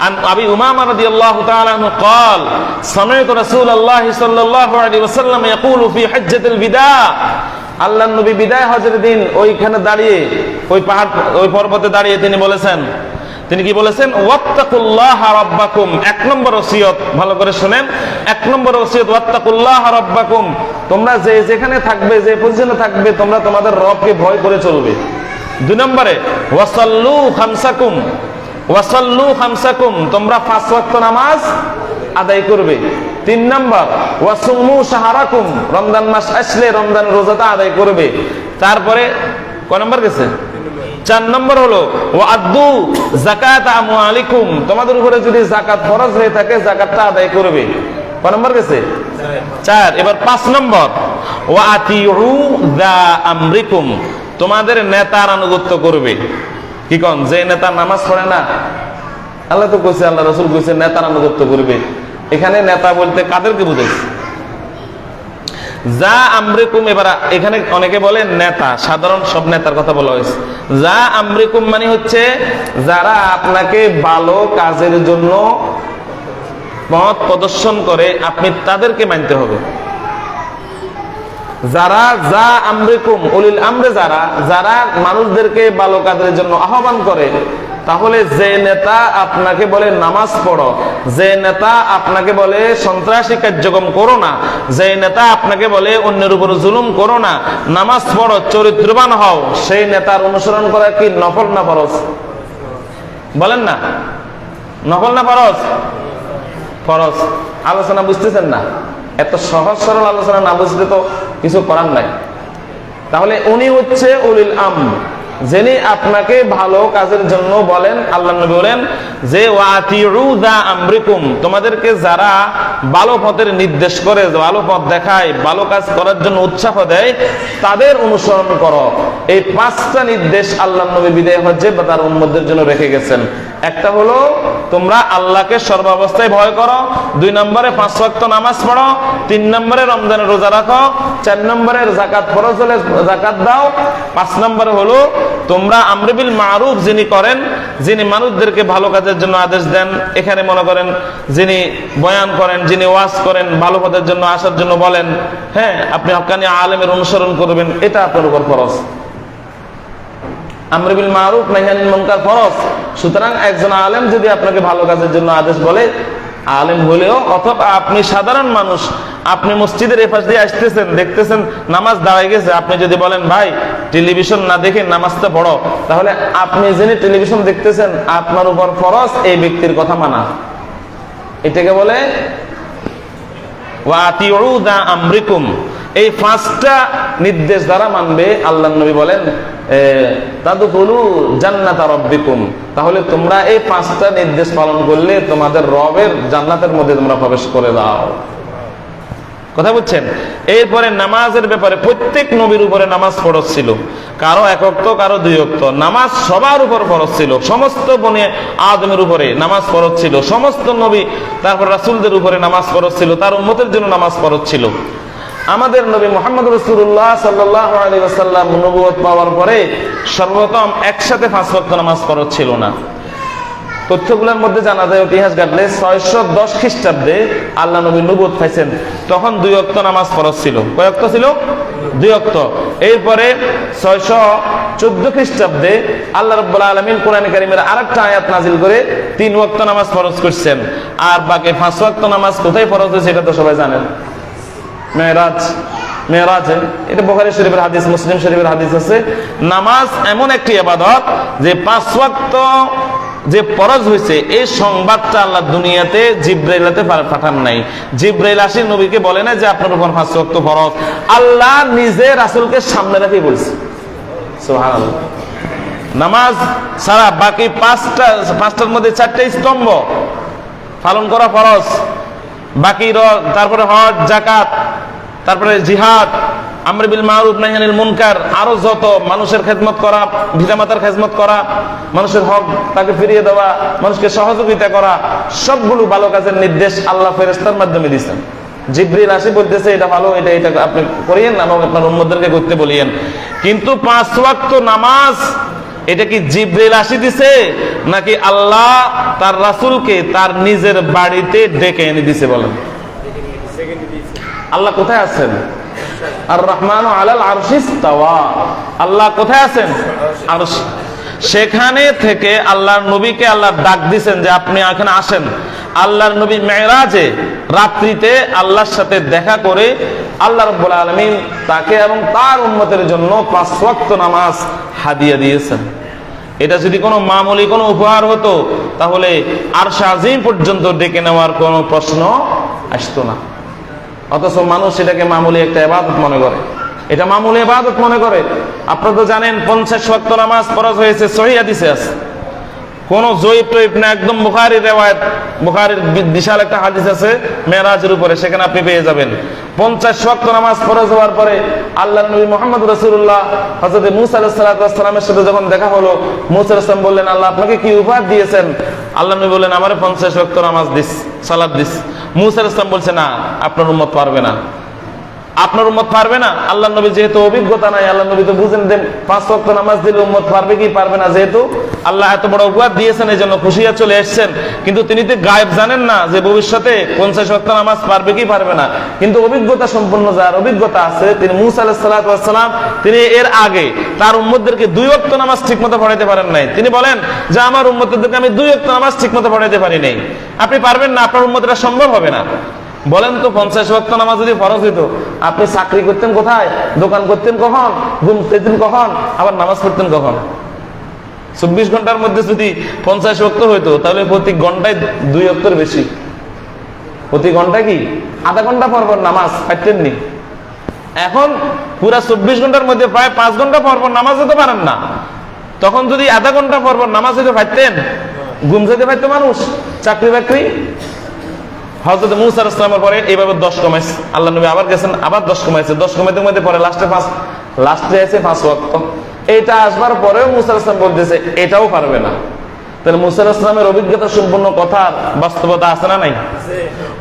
Speaker 1: عن أبي أمامة رضي الله تعالى عنه قال سمعت رسول الله صلى الله عليه وسلم يقول في حجة الوداع আল্লাহর নবী বিদায় হজের দিন ওইখানে দাঁড়িয়ে, ওই পাহাড়, ওই পর্বতে দাঁড়িয়ে তিনি বলেছেন, তিনি কি বলেছেন? ওয়াত্তাকুল্লাহা রাব্বাকুম। 1 নম্বর ওসিয়ত, ভালো করে শুনেন, 1 নম্বর ওসিয়ত ওয়াত্তাকুল্লাহা রাব্বাকুম। তোমরা যেখানে থাকবে, যে পজিশনে থাকবে, তোমরা তোমাদের রবকে ভয় করে চলবে। 2 নম্বরে ওয়াসাল্লু খামসাকুম, ওয়াসাল্লু খামসাকুম, তোমরা 5 ওয়াক্ত নামাজ আদায় করবে। 3 নম্বর ওয়াসুমু শাহরাকুম, রমজান মাস আসলে রমজানের রোজাটা আদায় করবে। তারপরে কয় নম্বর গেছে? 4 নম্বর হলো ওয়াদ্দু যাকাত আমওয়ালিকুম, তোমাদের উপরে যদি যাকাত ফরজ হয়ে থাকে যাকাতটা আদায় করবে। কয় নম্বর গেছে? 4। এবার 5 নম্বর ওয়াতিউ যা আমরিকুম, তোমাদের নেতার আনুগত্য করবে। কি কোন? যে নেতা নামাজ পড়ে না, আল্লাহ তো কইছে, আল্লাহ রাসূল কইছে নেতার আনুগত্য করবে। এখানে নেতা বলতে কাদেরকে বুঝাইছে? যা আমরিকুম। এবার এখানে অনেকে বলে নেতা, সাধারণ সব নেতার কথা বলা হয়েছে। যা আমরিকুম মানে হচ্ছে যারা আপনাকে ভালো কাজের জন্য পথ প্রদর্শন করে, আপনি তাদেরকে মানতে হবে। যারা যা আমরিকুম উলিল আমরে, যারা মানুষদেরকে ভালো কাজের জন্য আহ্বান করে, তাহলে যে নেতা আপনাকে বলে নামাজ পড়ো, যে নেতা আপনাকে বলে সন্ত্রাসী কার্যক্রম করো না, যে নেতা আপনাকে বলে অন্যের উপর জুলুম করো না, নামাজ পড়ো, চরিত্রবান হও, সেই নেতার অনুসরণ করা কি নফল না ফরজ? বলেন না, নফল না ফরজ? ফরজ। আলোচনা বুঝতেছেন না? এত সহজ সরল আলোচনা না বুঝলে তো কিছু করার নাই। তাহলে উনি হচ্ছে উলিল আমর, যিনি আপনাকে ভালো কাজের জন্য বলেন। আল্লাহ নবী বলেন যে ওয়াতিউ যা আমরিকুম, তোমাদেরকে যারা ভালো পথের নির্দেশ করে, ভালো পথ দেখায়, ভালো কাজ করার জন্য উৎসাহ দেয়, তাদের অনুসরণ করো। এই 5টা নির্দেশ আল্লাহ নবী বিদায় হজ্জে বা তার উম্মতদের জন্য রেখে গেছেন। একটা হলো তোমরা আল্লাহকে সর্বাবস্থায় ভয় করো, 2 নম্বরে 5 ওয়াক্ত নামাজ পড়ো, 3 নম্বরে রমজানের রোজা রাখো, 4 নম্বরে যাকাত ফরজ হলে যাকাত দাও, 5 নম্বরে হলো তোমরা আমর বিল মারুফ যিনি করেন, যিনি মানুষদেরকে ভালো কাজের জন্য আদেশ দেন। এখানে মনে করেন যিনি বয়ান করেন, যিনি ওয়াজ করেন, ভালো পথের জন্য আসার জন্য বলেন, হ্যাঁ, আপনি হক্কানি আলেমের অনুসরণ করবেন, এটা আপনার উপর ফরজ। আমর বিল মারুফ নাহি আনিল মুনকার ফরজ। সুতরাং একজন আলেম যদি আপনাকে ভালো কাজের জন্য আদেশ বলে, আলেম হলেও, অথবা আপনি সাধারণ মানুষ, আপনি মসজিদের এপাশ দিয়ে আসতেছেন, দেখতেছেন নামাজ দাঁড়ায় গেছে, আপনি যদি বলেন ভাই টেলিভিশন না দেখে নামাজটা পড়ো, তাহলে আপনি যিনি টেলিভিশন দেখতেছেন আপনার উপর ফরজ এই ব্যক্তির কথা মানা। এটাকে বলে ওয়াতিউ যা আমরিকুম। এই 5টা নির্দেশ যারা মানবে, আল্লাহর নবী বলেন তাদখুলু জান্নাতা রাব্বিকুম, তাহলে তোমরা এই 5টা নির্দেশ পালন করলে তোমাদের রবের জান্নাতের মধ্যে তোমরা প্রবেশ করে দাও। কথা বুঝছেন? এরপরে নামাজের ব্যাপারে প্রত্যেক নবীর উপরে নামাজ ফরজ ছিল, কারো এক ওয়াক্ত, কারো দুই ওয়াক্ত। নামাজ সবার উপর ফরজ ছিল, সমস্ত বনে আদমের উপরে নামাজ ফরজ ছিল, সমস্ত নবী তারপর রাসূলদের উপরে নামাজ ফরজ ছিল, তার উম্মতের জন্য নামাজ ফরজ ছিল। আমাদের নবী মুহাম্মদ রাসূলুল্লাহ সাল্লাল্লাহু আলাইহি ওয়াসাল্লাম নবুয়ত পাওয়ার পরে সর্বপ্রথম একসাথে 5 ওয়াক্ত নামাজ ফরজ ছিল না। তথ্যগুলোর মধ্যে জানা যায়, ইতিহাস ঘাটলে 610 খ্রিস্টাব্দে আল্লাহ নবী নবুয়ত পাইছেন, তখন 2 ওয়াক্ত নামাজ ফরজ ছিল। কয় ওয়াক্ত ছিল? 2 ওয়াক্ত। এরপরে 614 খ্রিস্টাব্দে আল্লাহ রাব্বুল আলামিন কোরআনে কারীমের আরেকটা আয়াত নাজিল করে 3 ওয়াক্ত নামাজ ফরজ করছেন। আর বাকি 5 ওয়াক্ত নামাজ কোথায় ফরজ হয়েছে এটা তো সবাই জানেন, মেরাজে। এটা বুখারী শরীফের হাদিস, মুসলিম শরীফের হাদিস আছে। নামাজ এমন একটি ইবাদত যে 5 ওয়াক্ত যে ফরজ হয়েছে, এই সংবাদটা আল্লাহ দুনিয়াতে জিবরাইলকে পাঠান নাই। জিবরাইল আসি নবীকে বলে না যে আপনার উপর 5 ওয়াক্ত ফরজ, আল্লাহ নিজে রাসূলকে সামনে রেখে বলছে। সুবহানাল্লাহ। নামাজ ছাড়া বাকি পাঁচটার মধ্যে 4টা স্তম্ভ পালন করা ফরজ, বাকি তারপরে হজ, যাকাত, তারপরে জিহাদ, আমর বিল মারুফ নাহি আনিল মুনকার, আরো যত মানুষের খেদমত করা, পিতামাতার খেদমত করা, মানুষের হক তাকে ফিরিয়ে দেওয়া, মানুষকে সহযোগিতা করা, সবগুলো ভালো কাজের নির্দেশ আল্লাহ ফেরেশতার মাধ্যমে দিয়েছেন। জিবরিল আসি বলতেছে এটা ভালো, এটা আপনি করিয়েন না, আপনার উম্মতদেরকে করতে বলিয়েন। কিন্তু 5 ওয়াক্ত নামাজ এটা কি জিবরিল আসি দিছে নাকি আল্লাহ তার রাসূলকে তার নিজের বাড়িতে ডেকে এনে দিছে? বলেন, আল্লাহ কোথায় আছেন? আর রহমান আলাল আরশি ইস্তাওয়া। আল্লাহ কোথায় আছেন? আরশ। সেখানে থেকে আল্লাহর নবীকে আল্লাহ ডাক দিয়েছেন যে আপনি এখানে আসেন। আল্লাহর নবী মেরাজে রাত্রিতে আল্লাহর সাথে দেখা করে আল্লাহ রাব্বুল আলামিন তাকে এবং তার উম্মতের জন্য 5 ওয়াক্ত নামাজ হাদিয়া দিয়েছেন। এটা যদি কোনো মামুলি কোনো উপহার হতো তাহলে আরশ আজিম পর্যন্ত ডেকে নেওয়ার কোনো প্রশ্ন আসতো না। অথচ মানুষ এটাকে মামুলি একটা ইবাদত মনে করে, এটা মামুলি ইবাদত মনে করে। আপনারা তো জানেন 50 ওয়াক্ত নামাজ ফরজ হয়েছে, সহিহ হাদিসে আছে, কোন জয়ীব টয়ীব না, একদম বুখারীর রিওয়ায়াত। বুখারীর বিশাল একটা হাদিস আছে মেরাজের উপরে, সেখানে আপনি পেয়ে যাবেন 50 ওয়াক্ত নামাজ ফরজ হওয়ার পরে আল্লাহর নবী মুহাম্মদ রাসূলুল্লাহ হযরত মূসা আলাইহিস সালামের সাথে যখন দেখা হলো, মূসা আলাইহিস সালাম বললেন আল্লাহ আপনাকে কি উপহার দিয়েছেন? আল্লাহ নবী বললেন আমারে 50 ওয়াক্ত নামাজ দিস, সালাত দিস। মূসা আলাইহিস সালাম বলছে না, আপনার উম্মত পারবে না, আপনার উম্মত পারবে না। আল্লাহ নবী যেহেতু অভিজ্ঞতা নাই, আল্লাহ নবী তো বুঝেন দেন 5 ওয়াক্ত নামাজ দিলে উম্মত পারবে কি পারবে না, যেহেতু আল্লাহ এত বড় উপহার দিয়েছেন এই জন্য খুশি হয়ে চলে এসেছেন। কিন্তু তিনি তো গায়েব জানেন না যে ভবিষ্যতে 50 ওয়াক্ত নামাজ পারবে কি পারবে না। কিন্তু অভিজ্ঞতা সম্পন্ন যার অভিজ্ঞতা আছে, তিনি মূসা আলাইহিস সালাম, তিনি এর আগে তার উম্মতদেরকে 2 ওয়াক্ত নামাজ ঠিকমতো পড়াইতে পারেন নাই। তিনি বলেন যে আমার উম্মতদেরকে আমি 2 ওয়াক্ত নামাজ ঠিকমতো পড়াইতে পারি নাই। আপনি পারবেন না, আপনার উম্মতরা সম্ভব হবে না। বলেন তো 50 ওয়াক্ত নামাজ যদি ফরজ হইতো, আপনি চাকরি করতেন কোথায়, দোকান করতেন কখন, ঘুমতেন কখন, আবার নামাজ পড়তেন কখন? 24 ঘন্টার মধ্যে যদি 50 ওয়াক্ত হইতো তাহলে প্রতি ঘন্টায় 2 ওয়াক্তের বেশি, প্রতি ঘন্টায় কি আধা ঘন্টা পর পর নামাজ পাইতেন নি। এখন পুরা 24 ঘন্টার মধ্যে প্রায় 5 ঘন্টা পর পর নামাজ যেতে পারেন না। তখন যদি আধা ঘন্টা পর পর নামাজ যেতে পারতেন, ঘুম যেতে পারতো মানুষ, চাকরি বাকরি। হযরত মূসা আলাইহিস সালামের পরে এইভাবে 10 কমাইছে, আল্লাহ নবী আবার গেছেন, আবার 10 কমাইছে, 10 কমাইতে মধ্যে পরে লাস্টে আছে 5 ওয়াক্ত। এইটা আসবার পরেও মূসা আলাইহিস সালাম বলতেছে এটাও পারবে না। তাহলে মূসা আলাইহিস সালামের অভিজ্ঞতা সম্পন্ন কথার বাস্তবতা আছে না নাই?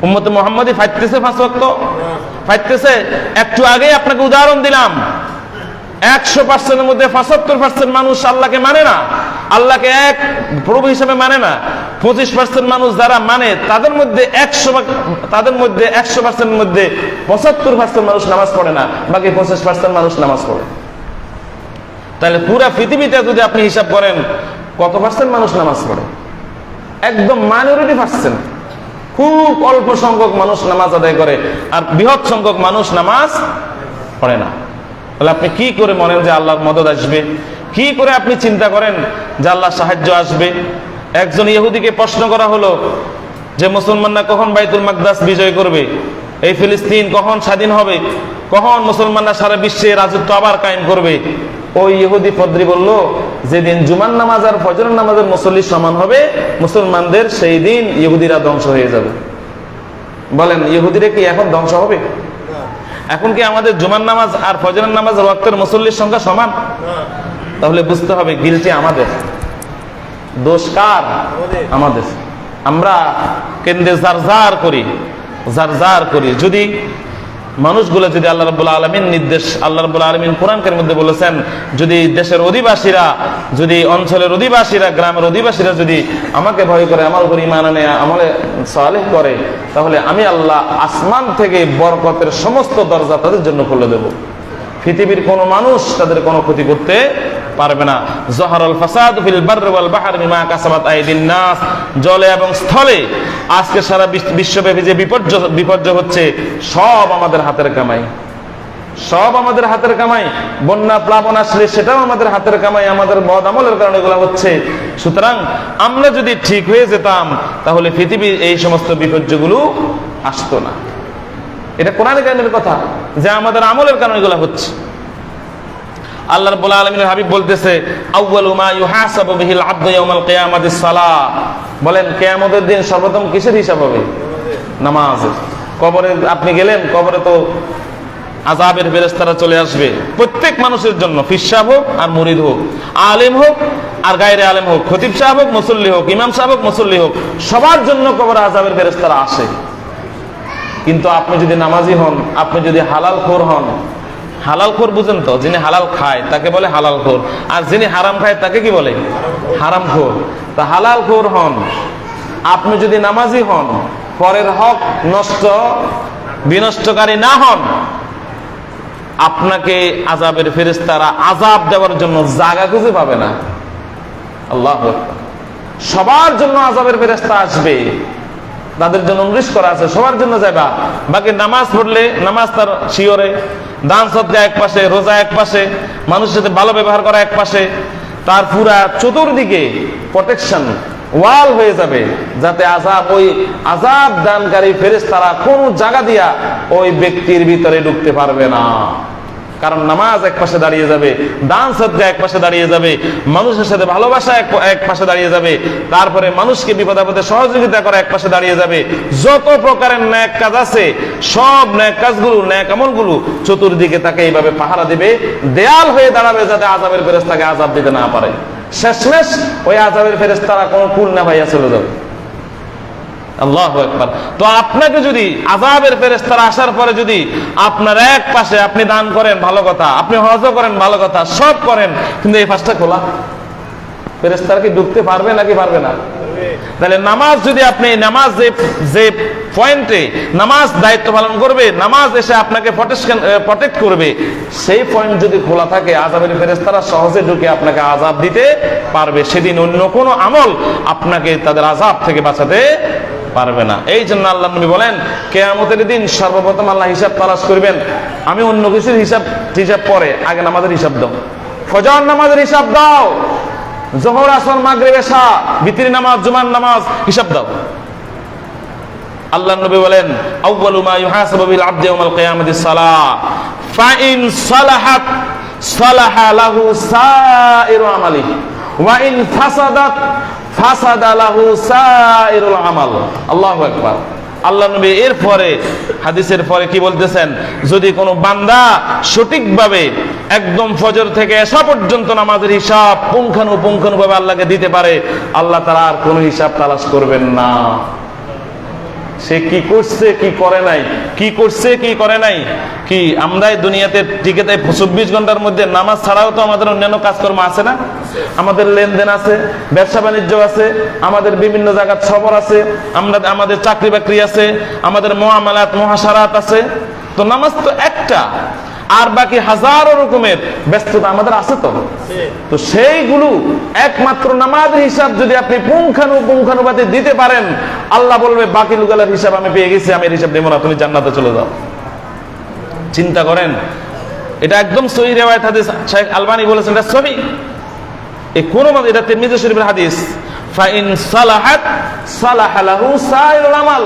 Speaker 1: উম্মতে মুহাম্মাদি ফাইতেছে 5 ওয়াক্ত, ফাইতেছে। একটু আগে আপনাকে উদাহরণ দিলাম, 100%-এর মধ্যে 75% মানুষ আল্লাহকে মানে না, আল্লাহকে এক প্রভু হিসেবে মানে না। 25% মানুষ যারা মানে তাদের মধ্যে 100%-এর মধ্যে 75% মানুষ নামাজ পড়ে না, বাকি 25% মানুষ নামাজ পড়ে। তাহলে পুরা পৃথিবীতে যদি আপনি হিসাব করেন কত পার্সেন্ট মানুষ নামাজ পড়ে? একদম মাইনরিটি পার্সেন্ট, খুব অল্প সংখ্যক মানুষ নামাজ আদায় করে, আর বৃহৎ সংখ্যক মানুষ নামাজ পড়ে না। তাহলে আপনি কি করে মনেন যে আল্লাহর মদদ আসবে? কি করে আপনি চিন্তা করেন যে আল্লাহর সাহায্য আসবে? একজন ইহুদিকে প্রশ্ন করা হলো যে মুসলমানরা কখন বাইতুল মাকদাস বিজয় করবে, এই ফিলিস্তিন কখন স্বাধীন হবে, কখন মুসলমানরা সারা বিশ্বে রাজত্ব আবার কায়েম করবে? ওই ইহুদি পদ্রী বলল যেদিন জুমার নামাজ আর ফজরের নামাজের মুসল্লি সমান হবে মুসলমানদের, সেই দিন ইহুদিরা ধ্বংস হয়ে যাবে। বলেন ইহুদিরা কি এখন ধ্বংস হবে? এখন কি আমাদের জুমার নামাজ আর ফজরের নামাজ ওয়াক্তের মুসল্লির সংখ্যা সমান? তাহলে বুঝতে হবে গিলটি আমাদের, দোষ কার? আমাদের। আমরা কেন্দ্রে জারজার করি। যদি মানুষগুলো যদি আল্লাহ রাব্বুল আলামিন নির্দেশ, আল্লাহ রাব্বুল আলামিন কোরআনের মধ্যে বলেছেন, যদি দেশের অধিবাসীরা, যদি অঞ্চলের অধিবাসীরা, গ্রামের অধিবাসীরা যদি আমাকে ভয় করে, আমার উপর ঈমান আনে, আমলে সালেহ করে, তাহলে আমি আল্লাহ আসমান থেকে বরকতের সমস্ত দরজা তাদের জন্য খুলে দেব। পৃথিবীর কোন মানুষ তাদের কোনো ক্ষতি করতে পারবে না। জহরাল ফাসাদ ফিল বাররি ওয়াল বাহরি বিমা কাসাবাত আইদিন নাস, জলে এবং স্থলে আজকে সারা বিশ্বব্যাপী যে বিপর্যয় হচ্ছে, সব আমাদের হাতের কামাই, সব আমাদের হাতের কামাই। বন্যা প্লাবন আসলে সেটাও আমাদের হাতের কামাই, আমাদের বদ আমলের কারণে এগুলো হচ্ছে। সুতরাং আমরা যদি ঠিক হয়ে যেতাম, তাহলে পৃথিবীর এই সমস্ত বিপর্যয়গুলো আসতো না। এটা কোরআনে কারিমের কথা, যে আমাদের আমলের কারণে এগুলো হচ্ছে। আল্লাহ রাব্বুল আলামিনের হাবিব বলতেছে, আউয়ালু মা ইউহাসাবু বিহিল আবদু ইয়াউমাল কিয়ামাতিস সালাহ। বলেন কিয়ামতের দিন সর্বপ্রথম কিসের হিসাব হবে? নামাজের। কবরে আপনি গেলেন, কবরে তো আযাবের ফেরেশতারা চলে আসবে প্রত্যেক মানুষের জন্য, পীর সাহেব হোক আর মুরিদ হোক, আলেম হোক আর গায়রে আলেম হোক, খতিব সাহেব হোক, মুসল্লি হোক, ইমাম সাহেব হোক, মুসল্লি হোক, সবার জন্য কবরে আযাবের ফেরেশতারা আসে। কিন্তু আপনি যদি নামাজি হন, আপনি যদি হালাল খোর হন, হালাল খোর বুঝেন তো, যিনি হালাল খায় তাকে বলে হালাল খোর, আর যিনি হারাম খায় তাকে কি বলে? হারাম খোর। তা হালাল খোর হন, আপনি যদি নামাজি হন, পরের হক বিনষ্টকারী না হন, আপনাকে আযাবের ফেরেশতারা আযাব দেওয়ার জন্য জায়গা খুঁজে পাবে না। আল্লাহু আকবার। সবার জন্য আযাবের ফেরেশতা আসবে, তাদের জন্য অনুরোধ করা আছে, সবার জন্য যাবা। বাকি নামাজ পড়লে নামাজ তার শিওরে, দান সদকা এক পাশে, রোজা এক পাশে, মানুষের সাথে ভালো ব্যবহার করা এক পাশে, তার পুরা চতুর্দিকে প্রোটেকশন ওয়াল হয়ে যাবে, যাতে ওই আযাব দানকারী ফেরেশতারা কোন জায়গা দিয়া ওই ব্যক্তির ভিতরে ঢুকতে পারবে না। কারণ নামাজ এক পাশে দাঁড়িয়ে যাবে, দান সদকা এক পাশে দাঁড়িয়ে যাবে, মানুষের সাথে ভালোবাসা এক পাশে দাঁড়িয়ে যাবে, তারপরে মানুষকে বিপদ আপদে সহযোগিতা করা এক পাশে দাঁড়িয়ে যাবে। যত প্রকারের ন্যাক কাজ আছে, সব ন্যাক কাজগুলো, ন্যাক আমলগুলো চতুর্দিকে তাকে এইভাবে পাহারা দিবে, দেয়াল হয়ে দাঁড়াবে, যাতে আযাবের ফেরেশতাকে আযাব দিতে না পারে। শেষমেশ ওই আযাবের ফেরেশতারা কোনো কুল না ভাইয়া চলে যাবে। আল্লাহু আকবার। তো আপনাকে যদি আযাবের ফেরেশতারা আসার পরে যদি আপনার এক পাশে আপনি দান করেন, ভালো কথা, আপনি হজ করেন, ভালো কথা, সব করেন, কিন্তু এই পাশটা খোলা, ফেরেশতারা কি ঢুকতে পারবে নাকি পারবে না? তাহলে নামাজ যদি আপনি নামাজ যে পয়েন্টে নামাজ দায়িত্ব পালন করবে, নামাজ এসে আপনাকে প্রটেক্ট করবে, সেই পয়েন্ট যদি খোলা থাকে, আযাবের ফেরেশতারা সহজে ঢুকে আপনাকে আযাব দিতে পারবে। সেদিন অন্য কোনো আমল আপনাকে তাদের আযাব থেকে বাঁচাতে পারবে না। এই জন্য আল্লাহ নবী বলেন, কিয়ামতের দিন সর্বপ্রথম আল্লাহ হিসাব তালাশ করবেন। আমি অন্য কিছুর হিসাব পরে, আগে নামাজের হিসাব দাও। ফজর নামাজের হিসাব দাও, যোহর, আসর, মাগরিব, এশা, বিতির নামাজ, জুমার নামাজ হিসাব দাও। আল্লাহ নবী বলেন, আউয়ালু মা ইউহাসাবু বিল আবদি ইয়াউমাল কিয়ামাতিস সালাহ ফা ইন সালাহাত সালাহা লাহু সাইরু আমালিহি ওয়া ইন ফাসাদাত ফাসাদা লাহু সাইরুল আমাল। আল্লাহু আকবার। আল্লাহ নবী এরপরে হাদিসের পরে কি বলতেছেন, যদি কোনো বান্দা সঠিকভাবে একদম ফজর থেকে এশা পর্যন্ত নামাজের হিসাব পুঙ্খানুপুঙ্খানুভাবে আল্লাহকে দিতে পারে, আল্লাহ তাআলা আর কোনো হিসাব তালাশ করবেন না। সে কি করছে কি করে নাই, কি করছে কি করে নাই, কি আমরা দুনিয়াতে টিকে তাই 24 ঘন্টার মধ্যে নামাজ ছাড়াও তো আমাদের অন্যান্য কাজকর্ম আছে না? আমাদের লেনদেন আছে, ব্যবসা বাণিজ্য আছে, আমাদের বিভিন্ন জায়গার সফর আছে, আমাদের চাকরি বাকরি আছে, আমাদের মুআমালাত মুহাসারাত আছে। তো নামাজ তো একটা, আর বাকি হাজারো রকমের ব্যস্ততা আমাদের আছে। তো সেইগুলো একমাত্র নামাজের হিসাব যদি আপনি পুঙ্খানুপুঙ্খানুপাতে দিতে পারেন, আল্লাহ বলবে বাকি লোকগুলোর হিসাব আমি পেয়ে গেছি, আমি এর হিসাব দেব না, তুমি জান্নাতে চলে যাও। চিন্তা করেন, এটা একদম সহিহ রিওয়ায়াত হাদিস, শেখ আলবানী বলেছেন এটা সহিহ। এই কোন এটা তিরমিজি শরীফের হাদিস, ফা ইন সালাহাত সালাহা লাহু সাইরুল আমাল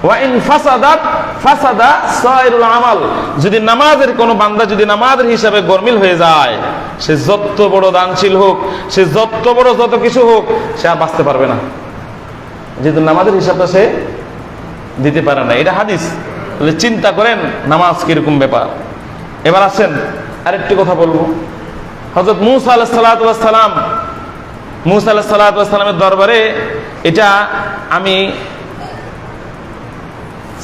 Speaker 1: ওয়া ইন ফাসাদাত ফাসাদা সাইরুল আমাল। যদি নামাজের কোন বান্দা যদি নামাজের হিসাবে গরমিল হয়ে যায়, সে যত বড় দানশীল হোক, সে যত বড় যত কিছু হোক, সে আর বাঁচতে পারবে না, যেহেতু নামাজের হিসাবটা সে দিতে পারে না। এটা হাদিস। তাহলে চিন্তা করেন নামাজ কিরকম ব্যাপার। এবার আসেন আরেকটি কথা বলবো। হযরত মূসা আলাইহিস সালাম, মূসা আলাইহিস সালামের দরবারে, এটা আমি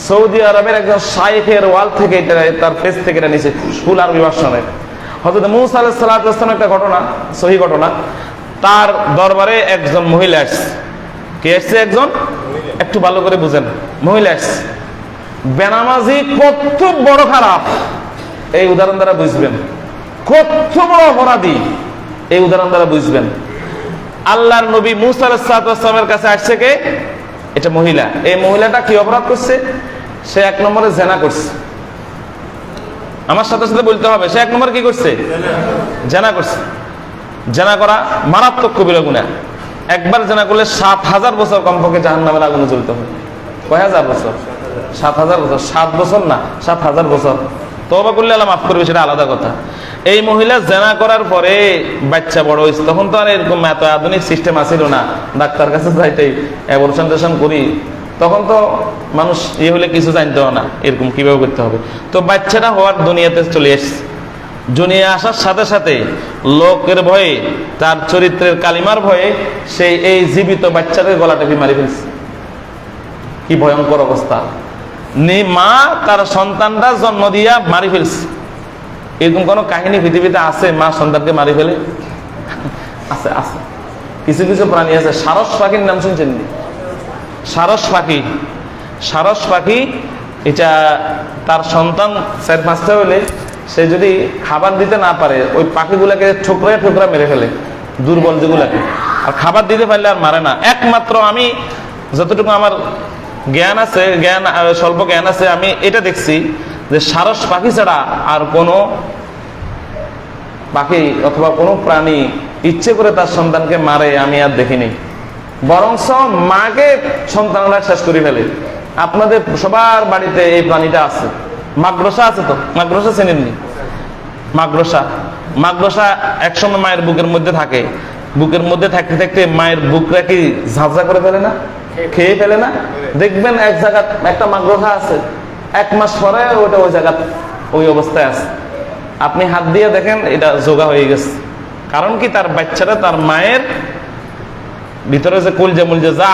Speaker 1: সৌদি আরবের একজন শাইখের ওয়াল থেকে, এটা তার পেজ থেকে এটা নিচে, ফুল আরবি ভাষণে। হযরত মূসা আলাইহিস সালাম একটা ঘটনা, সহি ঘটনা। তার দরবারে একজন মহিলা আসছে। কে আসছে? একজন, একটু ভালো করে বুঝেন, মহিলা আসছে। বেনামাজি কত বড় খারাপ এই উদাহরণ দ্বারা বুঝবেন, কত বড় অপরাধী এই উদাহরণ দ্বারা বুঝবেন। আল্লাহর নবী মূসা আলাইহিস সালামের কাছে আসছে কে? এটা মহিলা। এই মহিলাটা কি অপরাধ করছে? সে এক নম্বরে জেনা করছে। আমার সাথে সাথে বলতে হবে, সে এক নম্বরে কি করছে? জেনা করছে। জেনা করা মারাত্মক কবিরা গুনাহ। একবার জেনা করলে ৭,০০০ বছর কমপক্ষে জাহান্নামের আগুনে জ্বলতে হবে। কয় হাজার বছর? ৭,০০০ বছর। ৭ বছর না, ৭,০০০ বছর। তওবা করলে আল্লাহ মাফ করবে, সেটা আলাদা কথা। এই মহিলা জেনা করার পরে বাচ্চা বড় হয়েছে। তখন তো আর এরকম এত আধুনিক সিস্টেম আসিল না, ডাক্তার কাছে যাইতেই অ্যাবর্শন টেশন করি। তখন তো মানুষ হলে কিছু জানতো না এরকম কিভাবে করতে হবে। তো বাচ্চাটা হওয়ার দুনিয়াতে চলে এসছে। দুনিয়া আসার সাথে সাথে লোকের ভয়ে, তার চরিত্রের কালিমার ভয়ে, সেই এই জীবিত বাচ্চাদের গলা টেপে মারি ফেলছে। কি ভয়ঙ্কর অবস্থা! মা তার সন্তানটা জন্ম দিয়া মারি ফেলছে। এরকম কোন কাহিনী পৃথিবীতে আছে? মা সন্তানকে মারি ফেলে? আছে, আছে। কিছু কিছু প্রাণী আছে। সারস পাখির নাম শুনছেন? সারস পাখি, সারস পাখি, এটা তার সন্তান ৪-৫টা হলে সে যদি খাবার দিতে না পারে, ওই পাখিগুলাকে ঠোকরা ঠোকরা মেরে ফেলে, দুর্বল যেগুলাকে। আর খাবার দিতে পারলে আর মারে না। একমাত্র আমি যতটুকু আমার জ্ঞান আছে, স্বল্প জ্ঞান আছে, আমি এটা দেখছি যে সারস পাখি ছাড়া আর কোনো পাখি অথবা কোনো প্রাণী ইচ্ছে করে তার সন্তানকে মারে আমি আর দেখিনি। বরঞ্চ মাকে সন্তানরা শেষ করে ফেলে। আপনাদের সবার বাড়িতে এই প্রাণীটা আছে। মাকড়সা আছে তো? মাকড়সা চেনেননি? মাকড়সা, মাকড়সা একসময় মায়ের বুকের মধ্যে থাকে। বুকের মধ্যে থাকতে থাকতে মায়ের বুকরা কি ঝাঁঝা করে ফেলে না? খেয়ে ফেলে না? দেখবেন এক জায়গা একটা মাকড়সা আছে, 1 মাস পরে ওটা ওই জায়গা ওই অবস্থায় আছে। আপনি হাত দিয়ে দেখেন এটা জোগা হয়ে গেছে। কারণ কি? তার বাচ্চারা তার মায়ের ভিতরে যে কলজা মলজা যা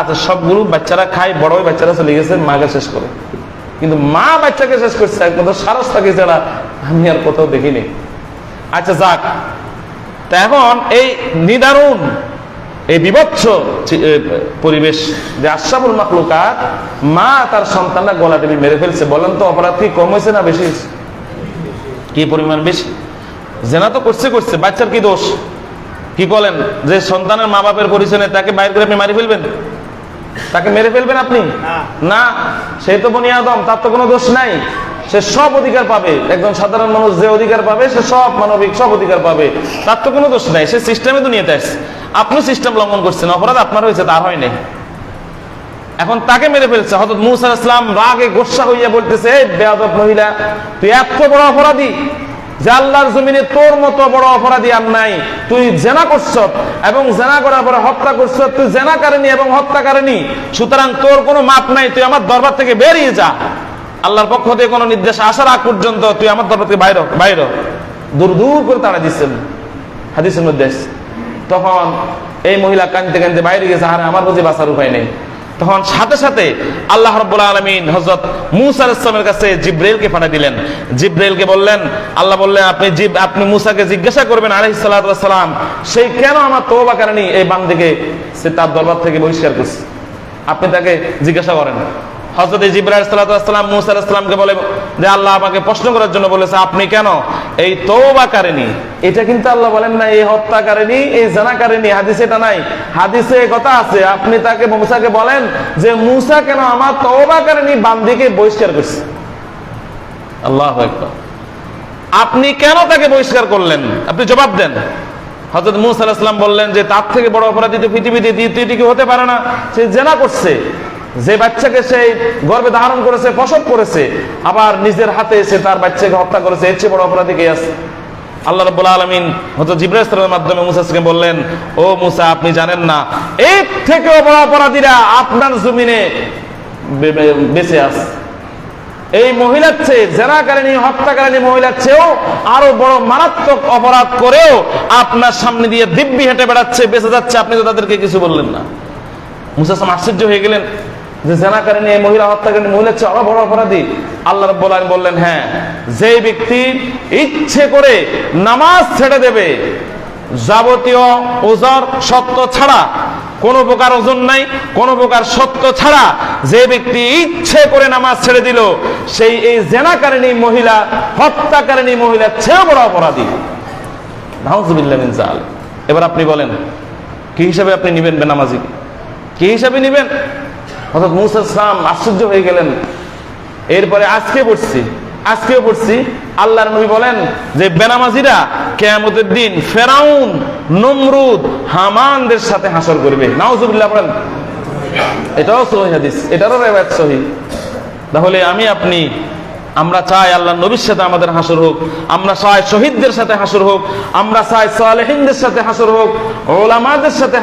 Speaker 1: আছে সবগুলো বাচ্চারা খায়, বড় হয়ে বাচ্চারা চলে গেছে, মাকে শেষ করে। কিন্তু মা বাচ্চাকে শেষ করছে একমাত্র সারস পাখি ছাড়া আমি আর কোথাও দেখিনি। আচ্ছা যাক, তা এখন এই নিদারুণ, এই বিভৎস পরিবেশ যে আশরাফুল মাখলুকাত, মা তার সন্তানরা গলা টিপে মেরে ফেলছে। বলেন তো অপরাধ কি কম হয়েছে না বেশি? কি পরিমাণ বেশি? জেনা তো করছে, বাচ্চার কি দোষ? কি বলেন? যে সন্তানের মা বাপের পরিচয় নেই, তাকে বাইরে করে আপনি মারি ফেলবেন? তাকে মেরে ফেলবেন আপনি? না, সে তো বনি আদম, তার তো কোনো দোষ নাই। সে সব অধিকার পাবে। একজন সাধারণ মানুষ যে অধিকার পাবে, সে সব মানবিক সব অধিকার পাবে। তার তো কোনো দোষ নাই, সে সিস্টেমে দুনিয়াতে আসছে। আপনি সিস্টেম লঙ্ঘন করছেন, অপরাধ আপনার হয়েছে, তার হয় নাই। এখন তাকে মেরে ফেলছে। হযরত মূসা আলাইহিস সালাম রাগে গোসা হইয়া বলতেছে, এই বেয়াদব মহিলা, তুই এত বড় অপরাধী যে আল্লাহর জমিনে তোর মতো বড় অপরাধী আর নাই। তুই জেনা করছ এবং জেনা করার পরে হত্যা করছ। তুই জেনাকারিনী এবং হত্যাকারিনী, সুতরাং তোর কোনো মাপ নাই। তুই আমার দরবার থেকে বেরিয়ে যা। আল্লাহর পক্ষ থেকে কোনো নির্দেশ আসার আগ পর্যন্ত তুই আমার দরবার থেকে বাইরে। দূর দূর করে তাড়া দিচ্ছেন, হাদিসের মধ্যে। তখন এই মহিলা কাঁদতে কাঁদতে বাইরে গেছে, আরে আমার বুঝি বাঁচার উপায় নেই। তখন সাথে সাথে আল্লাহ রাব্বুল আলামিন হযরত মূসা আলাইহিস সালামের কাছে জিবরাইলকে পাঠিয়ে দিলেন। জিবরাইলকে বললেন, আল্লাহ বললেন, আপনি মূসাকে জিজ্ঞাসা করবেন আলাইহিস সালাতু ওয়াস সালাম, সেই কেন আমার তওবাকারী এই বান্দিকে সে তার দরবার থেকে বহিষ্কার করছে, আপনি তাকে জিজ্ঞাসা করেন। হযরত জিবরাইল আলাইহিস সালাতু ওয়াস সালাম মূসা আলাইহিস সালামকে বলে যে আল্লাহ আমাকে প্রশ্ন করার জন্য বলেছে, আপনি কেন এই তওবাকারী? এটা কিন্তু আল্লাহ বলেন না এই হত্যাকারী, এই জানাকারী। হাদিসে এটা নাই। হাদিসে এই কথা আছে, আপনি তাকে মূসাকে বলেন যে মূসা কেন আমার তওবাকারী বান্দিকে বহিষ্কার করছে। আল্লাহু আকবার। আপনি কেন তাকে বহিষ্কার করলেন? আপনি জবাব দেন। হযরত মূসা আলাইহিস সালাম বললেন যে তার থেকে বড় অপরাধী তো পৃথিবীতে দ্বিতীয়টি কি হতে পারে না। সে জেনা করছে, যে বাচ্চাকে সে গর্ভে ধারণ করেছে, প্রসব করেছে, আবার নিজের হাতে সে তার বাচ্চাকে হত্যা করেছে। এর চেয়ে বড় অপরাধী কে আছে? আল্লাহ রাব্বুল আলামিন হযরত জিবরাইল সালামের মাধ্যমে মূসাকে বললেন, ও মূসা, আপনি জানেন না এর থেকেও বড় অপরাধীরা আপনার জমিনে বেঁচে আছে। এই মহিলার চেয়ে, জেনাকারিনী হত্যাকারিনী মহিলার চেয়েও আরো বড় মারাত্মক অপরাধ করেও আপনার সামনে দিয়ে দিব্যি হেঁটে বেড়াচ্ছে, বেঁচে যাচ্ছে, আপনি তো তাদেরকে কিছু বললেন না। মুসা সাল্লাল্লাহু আলাইহি ওয়াসাল্লাম আশ্চর্য হয়ে গেলেন যে জেনাকারিনী এই মহিলা হত্যাকারিনী মহিলার চেয়ে আরো বড় অপরাধী। আল্লাহ রাব্বুল আলামিন বললেন, হ্যাঁ, যে ব্যক্তি ইচ্ছে করে নামাজ ছেড়ে দেবে, যাবতীয় ওজর সত্য ছাড়া, কোনো প্রকার ওজন নাই, কোনো প্রকার সত্য ছাড়া যে ব্যক্তি ইচ্ছে করে নামাজ ছেড়ে দিল, সেই এই জেনাকারিনী মহিলা হত্যাকারিনী মহিলার চেয়ে বড় অপরাধী। নাউযুবিল্লাহি মিন যালিক। এবার আপনি বলেন, কি হিসাবে আপনি নিবেন বেনামাজি? কি হিসাবে নিবেন? হযরত মূসা আলাইহিস সালাম আশ্চর্য হয়ে গেলেন। এরপরে আজকেও পড়ছি আল্লাহর নবী বলেন যে বেনামাজিরা কিয়ামতের দিন ফেরাউন, নমরুদ, হামানদের সাথে হাসর করবে। নাউযুবিল্লাহ বলেন। এটাও সহিহ হাদিস, এটারও রিওয়ায়াত সহিহ। তাহলে আমরা চাই আল্লাহর নবীর সাথে আমাদের হাসর হোক, আমরা চাই শহীদদের সাথে হাসর হোক, আমরা চাই সালেহিনদের সাথে হাসর হোক, উলামাদের সাথে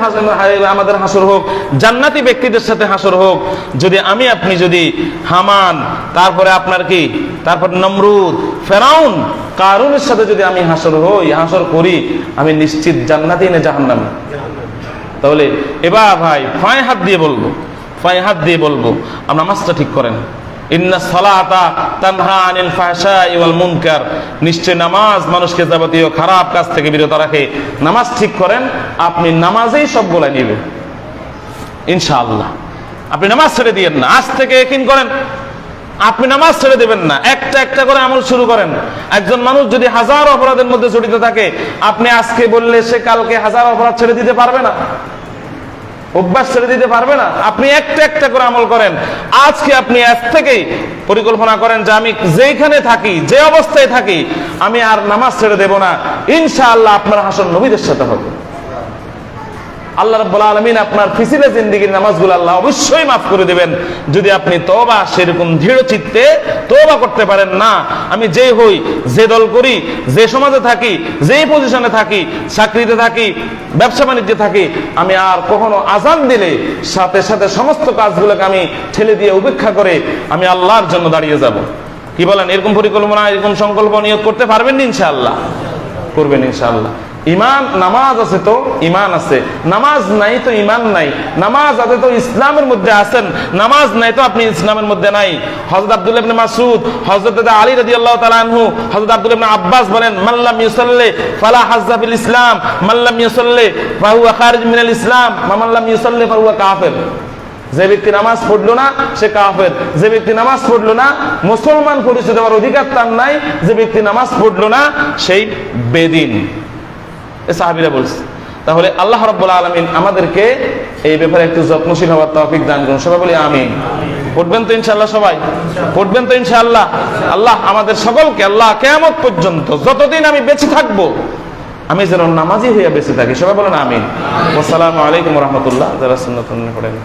Speaker 1: আমাদের হাসর হোক, জান্নাতি ব্যক্তিদের সাথে হাসর হোক। যদি আপনি যদি হামান, তারপরে তারপর নমরুদ, ফেরাউন, কারুনের সাথে যদি আমি হাসর করি, আমি নিশ্চিত জান্নাতি না জাহান্নামী? তাহলে এবার ভাই পায়ে হাত দিয়ে বলবো আমরা নামাজটা ঠিক করেন। ইন্না সালাতা তানহা আনিল ফাহশাই ওয়াল মুনকার। নিশ্চয় নামাজ মানুষকে যাবতীয় খারাপ কাজ থেকে বিরত রাখে। নামাজ ঠিক করেন, আপনি নামাজেই সব গোলা নেবেন ইনশাআল্লাহ। আপনি নামাজ ছেড়ে দিয়েন না, আজ থেকে ইয়াকিন করেন আপনি নামাজ ছেড়ে দেবেন না। একটা একটা করে আমল শুরু করেন। একজন মানুষ যদি হাজার অপরাধের মধ্যে জড়িত থাকে, আপনি আজকে বললে সে কালকে হাজার অপরাধ ছেড়ে দিতে পারবে না, অভ্যাস ছেড়ে দিতে পারবে না। আপনি একটা একটা করে আমল করেন। আজকে আপনি আজ থেকেই পরিকল্পনা করেন যে আমি যেখানে থাকি, যে অবস্থায় থাকি, আমি আর নামাজ ছেড়ে দেব না। ইনশাআল্লাহ আপনার হাসর নবীদের সাথে হবে। আল্লাহ রাব্বুল আলামিন আপনার ফিসিলে জিন্দেগীর নামাজগুলো আল্লাহ অবশ্যই মাফ করে দেবেন, যদি আপনি তওবা সেরকম দৃঢ় চিত্তে তওবা করতে পারেন। না, আমি যে হই, যে দল করি, যে সমাজে থাকি, যেই পজিশনে থাকি, চাকরিতে থাকি, ব্যবসা বাণিজ্যে থাকি, আমি আর কখনো আযান দিলে সাথে সাথে সমস্ত কাজগুলোকে আমি ঠেলে দিয়ে উপেক্ষা করে আমি আল্লাহর জন্য দাঁড়িয়ে যাব। কি বলেন? এরকম পরিকল্পনা, এরকম সংকল্প নিয়োগ করতে পারবেন ইনশাআল্লাহ? করবেন ইনশাআল্লাহ। ইমান, নামাজ আছে তো ইমান আছে, নামাজ নাই তো ইমান নাই। নামাজ আছে তো ইসলামের মধ্যে আছেন, নামাজ নাই তো আপনি ইসলামের মধ্যে নাই। হযরত আব্দুল্লাহ ইবনে মাসউদ, হযরত আলী রাদিয়াল্লাহু তাআলা আনহু, হযরত আব্দুল্লাহ ইবনে আব্বাস বলেন, মান লাম ইউসাল্লি ফালা হাজ্জা ফিল ইসলাম, মান লাম ইউসাল্লি ফাহুয়া খারিজ মিনাল ইসলাম, মান লাম ইউসাল্লি ফাহুয়া কাফির। যে ব্যক্তি নামাজ পড়লো না সে কাফের। যে ব্যক্তি নামাজ পড়লো না, মুসলমান পরিচয় দেওয়ার অধিকার তার নাই। যে ব্যক্তি নামাজ পড়লো না সেই বেদিন। সাহাবীরা বলছে। তাহলে আল্লাহ রাব্বুল আলামিন আমাদেরকে এই ব্যাপারে একটু যত্নশীল হওয়ার তৌফিক দান করুন। সবাই বলি আমিন। পড়বেন তো ইনশাআল্লাহ? সবাই পড়বেন তো ইনশাআল্লাহ? আল্লাহ আমাদের সকলকে, আল্লাহ কিয়ামত পর্যন্ত যতদিন আমি বেঁচে থাকবো, আমি যেন নামাজি হইয়া বেঁচে থাকি। সবাই বলেন আমিন। আসসালামু আলাইকুম ওয়া রাহমাতুল্লাহ। যারা সুন্নাত পড়েন